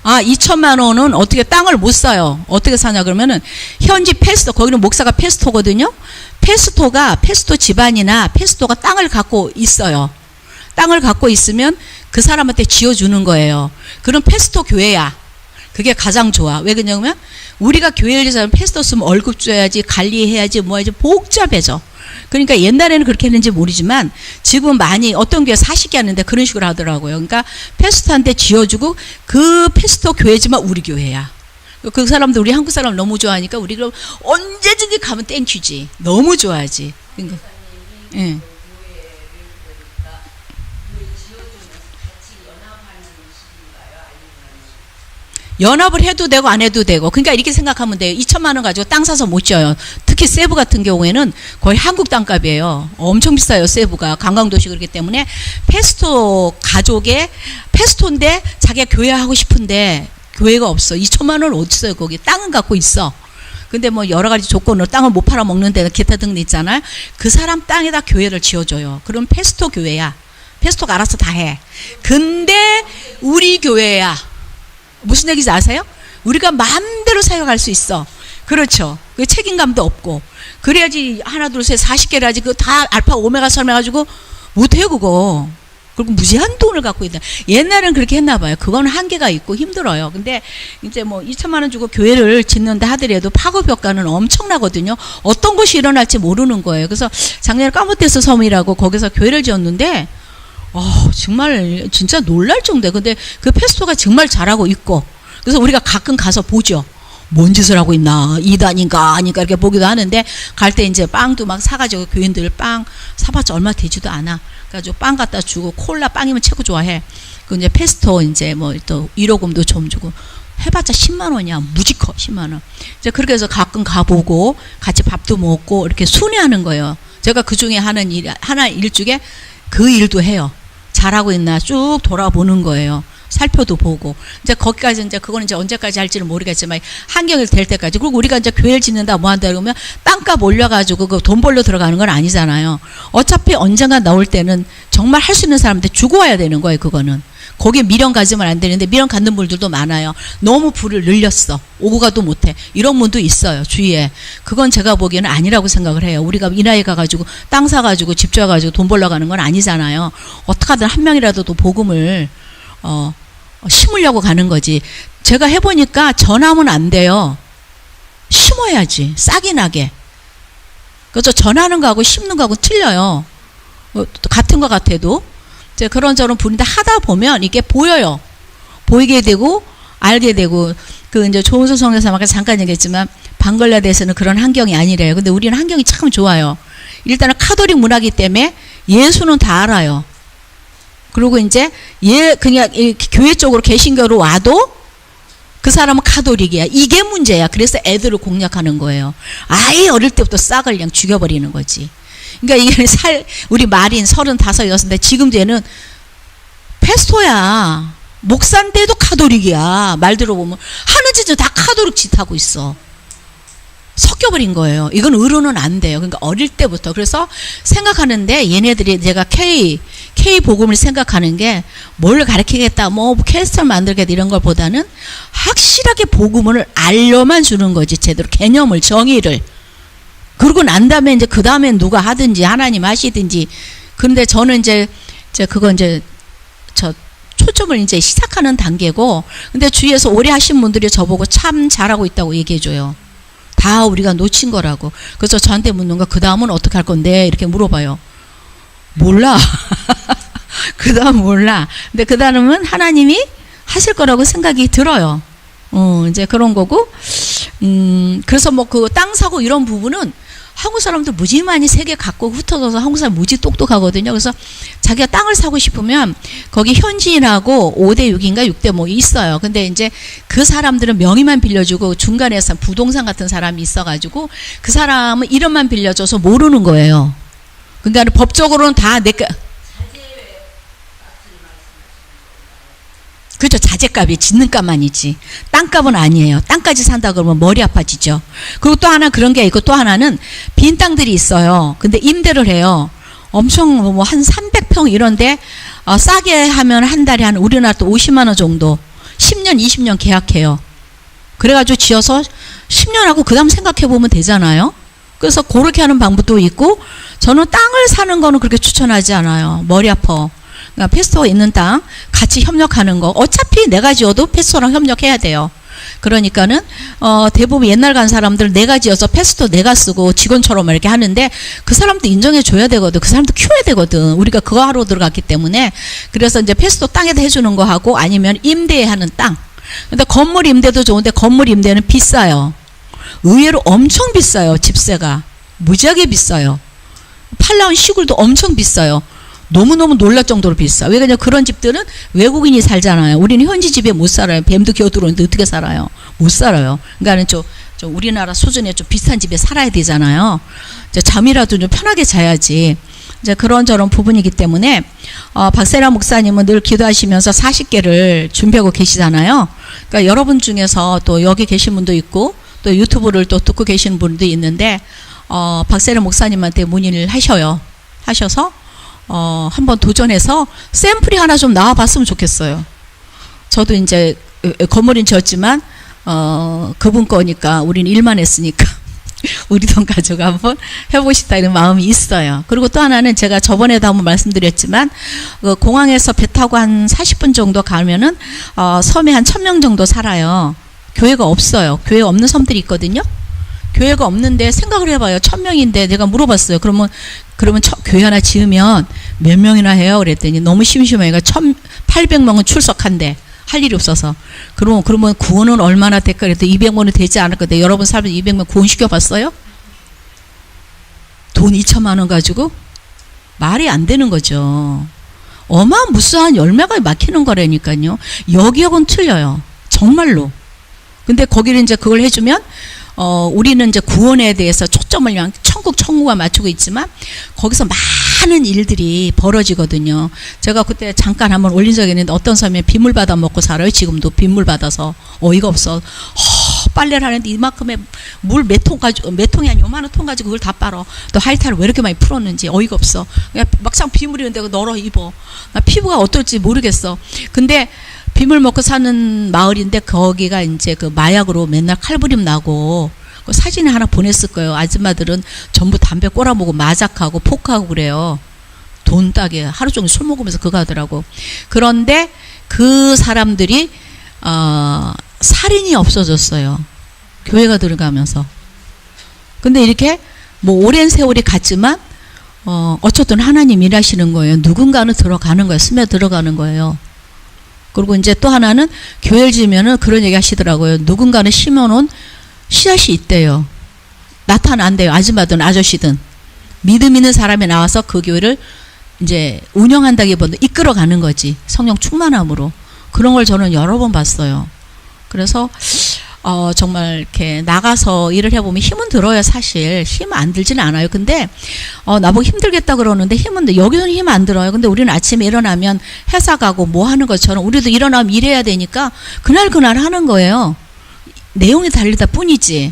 2천만 원은 어떻게 땅을 못 사요. 어떻게 사냐 그러면은 현지 페스토, 거기는 목사가 페스토거든요. 페스토 집안이나 페스토가 땅을 갖고 있어요. 땅을 갖고 있으면 그 사람한테 지어주는 거예요. 그럼 페스토 교회야. 그게 가장 좋아. 왜 그러냐면 우리가 교회를 사면 페스토 쓰면 월급 줘야지, 관리해야지, 뭐 해야지 복잡해져. 그러니까 옛날에는 그렇게 했는지 모르지만 지금 많이 어떤 교회 40개 하는데 그런 식으로 하더라고요. 그러니까 페스토한테 지어주고 그 페스토 교회지만 우리 교회야. 그 사람들 우리 한국 사람 너무 좋아하니까 우리 그럼 언제든지 가면 땡큐지. 너무 좋아하지. 그러니까, 예. 연합을 해도 되고 안 해도 되고. 그러니까 이렇게 생각하면 돼요. 2천만 원 가지고 땅 사서 못 지어요. 특히 세부 같은 경우에는 거의 한국 땅값이에요. 엄청 비싸요, 세부가. 관광도시 그렇기 때문에 페스토 가족의 페스토인데 자기가 교회 하고 싶은데 교회가 없어. 2천만 원 어디 있어요, 거기. 땅은 갖고 있어. 근데 뭐 여러 가지 조건으로 땅을 못 팔아먹는데 기타 등등 있잖아요. 그 사람 땅에다 교회를 지어줘요. 그럼 페스토 교회야. 페스토가 알아서 다 해. 근데 우리 교회야. 무슨 얘기인지 아세요? 우리가 마음대로 사용할 수 있어. 그렇죠. 그 책임감도 없고. 그래야지 하나 둘 셋 40개를 하지. 그거 다 알파 오메가 설명해가지고 못해요 그거. 그리고 무제한 돈을 갖고 있다. 옛날엔 그렇게 했나 봐요. 그건 한계가 있고 힘들어요. 근데 이제 뭐 2천만 원 주고 교회를 짓는다 하더라도 파급 효과는 엄청나거든요. 어떤 것이 일어날지 모르는 거예요. 그래서 작년에 까무테스 섬이라고 거기서 교회를 지었는데 정말 진짜 놀랄 정도예요. 근데 그 페스토가 정말 잘하고 있고 그래서 우리가 가끔 가서 보죠. 뭔 짓을 하고 있나 이단인가 아닌가 이렇게 보기도 하는데 갈 때 이제 빵도 막 사가지고 교인들 빵 사봤자 얼마 되지도 않아. 그래가지고 빵 갖다 주고 콜라 빵이면 최고 좋아해. 그 이제 페스토 이제 뭐 또 위로금도 좀 주고 해봤자 10만 원이야. 무지 커 10만 원. 이제 그렇게 해서 가끔 가보고 같이 밥도 먹고 이렇게 순회하는 거예요. 제가 그 중에 하는 일 중에 그 일도 해요. 잘하고 있나 쭉 돌아보는 거예요. 살펴도 보고. 이제 거기까지 이제 그거는 이제 언제까지 할지는 모르겠지만 한경일 될 때까지. 그리고 우리가 이제 교회를 짓는다 뭐 한다 그러면 땅값 올려가지고 그 돈 벌러 들어가는 건 아니잖아요. 어차피 언젠가 나올 때는 정말 할 수 있는 사람한테 주고 와야 되는 거예요. 그거는. 거기에 미련 가지면 안 되는데 미련 갖는 분들도 많아요. 너무 불을 늘렸어. 오고 가도 못해. 이런 분도 있어요. 주위에. 그건 제가 보기에는 아니라고 생각을 해요. 우리가 이 나이에 가가지고 땅 사가지고 집 줘가지고 돈 벌러 가는 건 아니잖아요. 어떻게든 한 명이라도 또 복음을 심으려고 가는 거지. 제가 해보니까 전하면 안 돼요. 심어야지. 싹이 나게. 그래서 전하는 거하고 심는 거하고 틀려요. 같은 것 같아도. 이제 그런저런 분인데 하다 보면 이게 보여요. 보이게 되고 알게 되고 그 이제 조은수 성교사님께 잠깐 얘기했지만 방글라데시는 그런 환경이 아니래요. 근데 우리는 환경이 참 좋아요. 일단은 카톨릭 문화이기 때문에 예수는 다 알아요. 그리고 이제 그냥 교회 쪽으로 개신교로 와도 그 사람은 카톨릭이야. 이게 문제야. 그래서 애들을 공략하는 거예요. 아예 어릴 때부터 싹을 그냥 죽여버리는 거지. 그러니까 이게 우리 마린 35이었는데 지금 쟤는 페스토야. 목사인데도 카톨릭이야. 말 들어보면 하는 짓은 다 카톨릭 짓 하고 있어. 섞여버린 거예요. 이건 의로는 안 돼요. 그러니까 어릴 때부터. 그래서 생각하는데 얘네들이 제가 K 복음을 생각하는 게 뭘 가르치겠다, 뭐 캐스터 만들겠다 이런 것보다는 확실하게 복음을 알려만 주는 거지. 제대로 개념을, 정의를. 그러고 난 다음에 이제 그 다음에 누가 하든지 하나님 하시든지. 그런데 저는 이제 그거 이제 초점을 이제 시작하는 단계고, 근데 주위에서 오래 하신 분들이 저보고 참 잘하고 있다고 얘기해줘요. 다 우리가 놓친 거라고. 그래서 저한테 묻는 거, 그 다음은 어떻게 할 건데? 이렇게 물어봐요. 몰라. 그 다음 몰라. 근데 그 다음은 하나님이 하실 거라고 생각이 들어요. 이제 그런 거고, 그래서 뭐 그 땅 사고 이런 부분은 한국 사람들 무지 많이 세계 갖고 흩어져서 한국 사람 무지 똑똑하거든요. 그래서 자기가 땅을 사고 싶으면 거기 현지인하고 5대 6인가 6대 뭐 있어요. 근데 이제 그 사람들은 명의만 빌려주고 중간에서 부동산 같은 사람이 있어가지고 그 사람은 이름만 빌려줘서 모르는 거예요. 그러니까 법적으로는 다 내가 그렇죠. 자재값이 짓는 값만이지. 땅값은 아니에요. 땅까지 산다 그러면 머리 아파지죠. 그리고 또 하나 그런 게 있고, 또 하나는 빈 땅들이 있어요. 근데 임대를 해요. 엄청 뭐 한 300평 이런데 싸게 하면 한 달에 한 우리나라 또 50만 원 정도 10년 20년 계약해요. 그래가지고 지어서 10년 하고 그 다음 생각해 보면 되잖아요. 그래서 그렇게 하는 방법도 있고, 저는 땅을 사는 거는 그렇게 추천하지 않아요. 머리 아파. 그러니까 페스토가 있는 땅 같이 협력하는 거. 어차피 내가 지어도 페스토랑 협력해야 돼요. 그러니까는 대부분 옛날 간 사람들 내가 지어서 패스도 내가 쓰고 직원처럼 이렇게 하는데 그 사람도 인정해 줘야 되거든. 그 사람도 키워야 되거든. 우리가 그거 하러 들어갔기 때문에. 그래서 이제 패스도 땅에다 해주는 거 하고 아니면 임대하는 땅. 근데 건물 임대도 좋은데 건물 임대는 비싸요. 의외로 엄청 비싸요. 집세가 무지하게 비싸요. 팔라온 시골도 엄청 비싸요. 너무너무 놀랄 정도로 비싸. 왜 그러냐, 그런 집들은 외국인이 살잖아요. 우리는 현지 집에 못 살아요. 뱀도 기어 들어오는데 어떻게 살아요? 못 살아요. 그러니까는 좀 우리나라 수준에 좀 비슷한 집에 살아야 되잖아요. 이제 잠이라도 좀 편하게 자야지. 이제 그런저런 부분이기 때문에 박세라 목사님은 늘 기도하시면서 40개를 준비하고 계시잖아요. 그러니까 여러분 중에서 또 여기 계신 분도 있고 또 유튜브를 또 듣고 계시는 분도 있는데 박세라 목사님한테 문의를 하셔서 한번 도전해서 샘플이 하나 좀 나와봤으면 좋겠어요. 저도 이제 건물은 지었지만 그분 거니까 우리는 일만 했으니까 우리 돈 가지고 한번 해보고 싶다 이런 마음이 있어요. 그리고 또 하나는 제가 저번에도 한번 말씀드렸지만 공항에서 배 타고 한 40분 정도 가면은 섬에 한 1000명 정도 살아요. 교회가 없어요. 교회 없는 섬들이 있거든요. 교회가 없는데 생각을 해봐요. 1000명인데 내가 물어봤어요. 그러면 교회 하나 지으면 몇 명이나 해요? 그랬더니 너무 심심해요. 1800명은 출석한대. 할 일이 없어서. 그러면 구원은 얼마나 될까? 그랬더니 200명은 되지 않을 거다. 여러분 살면 200명 구원시켜 봤어요? 돈 2천만 원 가지고? 말이 안 되는 거죠. 어마무시한 열매가 막히는 거라니까요. 여기하고는 틀려요. 정말로. 근데 거기를 이제 그걸 해주면 우리는 이제 구원에 대해서 초점을 그냥 천국과 맞추고 있지만 거기서 많은 일들이 벌어지거든요. 제가 그때 잠깐 한번 올린 적이 있는데 어떤 섬에 빗물 받아 먹고 살아요. 지금도 빗물 받아서 어이가 없어. 빨래를 하는데 이만큼의 물 몇 통이 아니 요만한 통 가지고 그걸 다 빨어. 또 하이탈을 왜 이렇게 많이 풀었는지 어이가 없어. 그냥 막상 빗물이 있는데 널어 입어. 나 피부가 어떨지 모르겠어. 근데 빗물 먹고 사는 마을인데 거기가 이제 그 마약으로 맨날 칼부림 나고 그 사진을 하나 보냈을 거예요. 아줌마들은 전부 담배 꼬라보고 마작하고 포크하고 그래요. 돈 따게 하루 종일 술 먹으면서 그거 하더라고. 그런데 그 사람들이 살인이 없어졌어요. 교회가 들어가면서. 근데 이렇게 뭐 오랜 세월이 갔지만 어쨌든 하나님 일하시는 거예요. 누군가는 들어가는 거예요. 스며 들어가는 거예요. 그리고 이제 또 하나는 교회를 지으면은 그런 얘기 하시더라고요. 누군가는 심어놓은 씨앗이 있대요. 나타난대요. 아줌마든 아저씨든. 믿음 있는 사람이 나와서 그 교회를 이제 운영한다기보다 이끌어가는 거지. 성령 충만함으로. 그런 걸 저는 여러 번 봤어요. 그래서 정말 이렇게 나가서 일을 해보면 힘은 들어요. 사실 힘 안 들지는 않아요. 근데 나보고 힘들겠다 그러는데 여기는 힘 안 들어요. 근데 우리는 아침에 일어나면 회사 가고 뭐 하는 것처럼 우리도 일어나면 일해야 되니까 그날 하는 거예요. 내용이 다르다 뿐이지.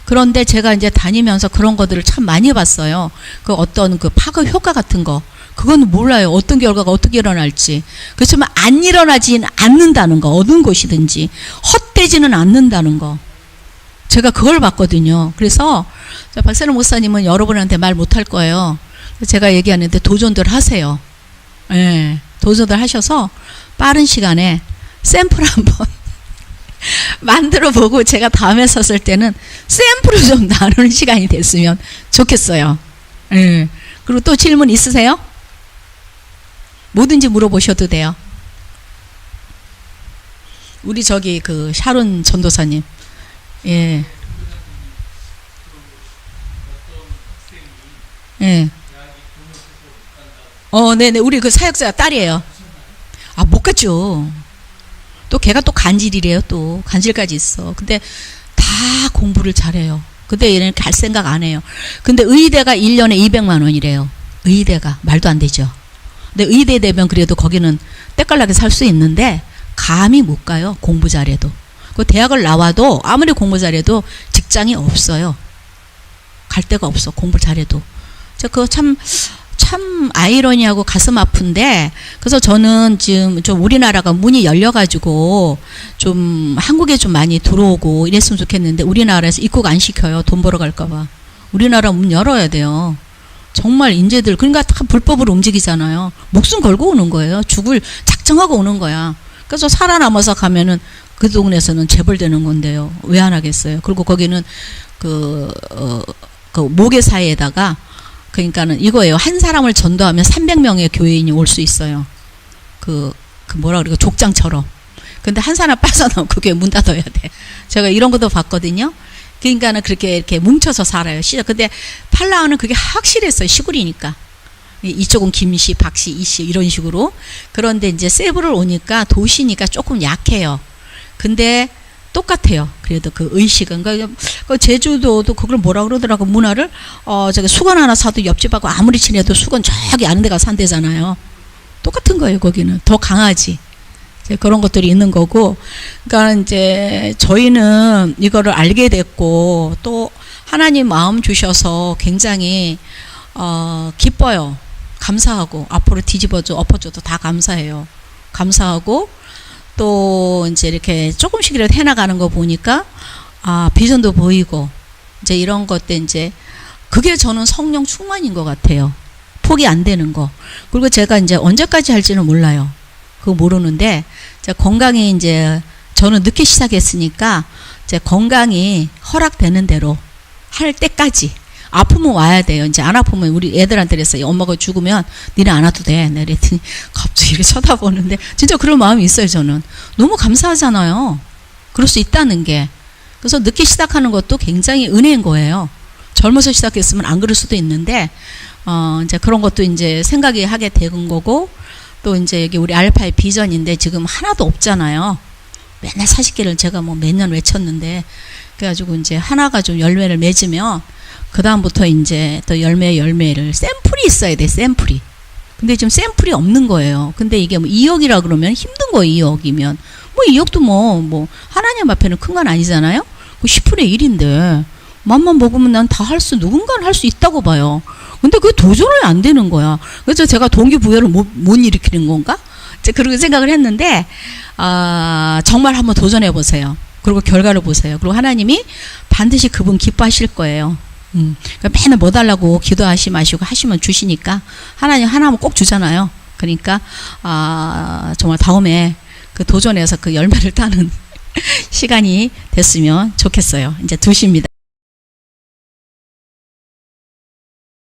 그런데 제가 이제 다니면서 그런 것들을 참 많이 봤어요. 그 어떤 그 파급 효과 같은 거. 그건 몰라요. 어떤 결과가 어떻게 일어날지. 그렇지만 안 일어나지는 않는다는 거. 어느 곳이든지. 헛되지는 않는다는 거. 제가 그걸 봤거든요. 그래서 박세라 목사님은 여러분한테 말 못할 거예요. 제가 얘기하는데 도전들 하세요. 예, 도전들 하셔서 빠른 시간에 샘플 한번 만들어 보고 제가 다음에 섰을 때는 샘플을 좀 나누는 시간이 됐으면 좋겠어요. 예. 그리고 또 질문 있으세요? 뭐든지 물어보셔도 돼요. 우리 저기 그 샤론 전도사님. 예. 예. 네네. 우리 그 사역자 딸이에요. 못 갔죠. 또 걔가 또 간질이래요. 또 간질까지 있어. 근데 다 공부를 잘해요. 근데 얘는 갈 생각 안 해요. 근데 의대가 1년에 200만 원이래요. 의대가 말도 안 되죠. 근데 의대 되면 그래도 거기는 때깔나게 살 수 있는데 감히 못 가요. 공부 잘해도. 그 대학을 나와도 아무리 공부 잘해도 직장이 없어요. 갈 데가 없어. 공부 잘해도. 그거 참 아이러니하고 가슴 아픈데, 그래서 저는 지금 좀 우리나라가 문이 열려가지고 좀 한국에 좀 많이 들어오고 이랬으면 좋겠는데 우리나라에서 입국 안 시켜요. 돈 벌어 갈까봐. 우리나라 문 열어야 돼요. 정말 인재들, 그러니까 다 불법으로 움직이잖아요. 목숨 걸고 오는 거예요. 죽을 작정하고 오는 거야. 그래서 살아남아서 가면은 그 동네에서는 재벌되는 건데요. 왜 안 하겠어요? 그리고 거기는 그 모계사회에다가 그러니까는 이거예요. 한 사람을 전도하면 300명의 교회인이 올 수 있어요. 그 뭐라 그래요? 족장처럼. 근데 한 사람 빠져나오면 그 교회 문 닫아야 돼. 제가 이런 것도 봤거든요. 그러니까는 그렇게 이렇게 뭉쳐서 살아요. 근데 팔라우는 그게 확실했어요. 시골이니까. 이쪽은 김씨, 박씨, 이씨 이런 식으로. 그런데 이제 세부를 오니까 도시니까 조금 약해요. 근데 똑같아요. 그래도 그 의식은 그러니까 제주도도 그걸 뭐라 그러더라고. 문화를 저기 수건 하나 사도 옆집하고 아무리 친해도 수건 저기 아는 데가 산대잖아요. 똑같은 거예요. 거기는 더 강하지. 그런 것들이 있는 거고. 그러니까 이제 저희는 이거를 알게 됐고 또 하나님 마음 주셔서 굉장히 기뻐요. 감사하고 앞으로 뒤집어줘 엎어줘도 다 감사해요. 감사하고 또 이제 이렇게 조금씩이라도 해나가는 거 보니까 비전도 보이고 이제 이런 것들 이제 그게 저는 성령 충만인 것 같아요. 포기 안 되는 거. 그리고 제가 이제 언제까지 할지는 몰라요. 그거 모르는데 건강이 이제 저는 늦게 시작했으니까 이제 건강이 허락되는 대로 할 때까지. 아프면 와야 돼요. 이제 안 아프면 우리 애들한테 그랬어요. 엄마가 죽으면 니네 안 와도 돼. 내가 그랬더니 갑자기 이렇게 쳐다보는데 진짜 그런 마음이 있어요. 저는 너무 감사하잖아요. 그럴 수 있다는 게. 그래서 늦게 시작하는 것도 굉장히 은혜인 거예요. 젊어서 시작했으면 안 그럴 수도 있는데 이제 그런 것도 이제 생각이 하게 된 거고 또 이제 여기 우리 알파의 비전인데 지금 하나도 없잖아요. 맨날 40개를 제가 뭐 몇 년 외쳤는데 그래가지고 이제 하나가 좀 열매를 맺으면 그 다음부터 이제 또 열매를 샘플이 있어야 돼. 샘플이. 근데 지금 샘플이 없는 거예요. 근데 이게 뭐 2억이라 그러면 힘든 거예요. 2억이면 뭐 2억도 뭐 하나님 앞에는 큰 건 아니잖아요. 10분의 1인데 맘만 먹으면 난 다 누군가는 할 수 있다고 봐요. 근데 그게 도전이 안 되는 거야. 그래서 제가 동기부여를 못 일으키는 건가? 이제 그렇게 생각을 했는데 정말 한번 도전해 보세요. 그리고 결과를 보세요. 그리고 하나님이 반드시 그분 기뻐하실 거예요. 그러니까 맨날 뭐 달라고 기도하시 마시고 하시면 주시니까 하나님 하나면 꼭 주잖아요. 그러니까 정말 다음에 그 도전해서 그 열매를 따는 시간이 됐으면 좋겠어요. 이제 2시입니다.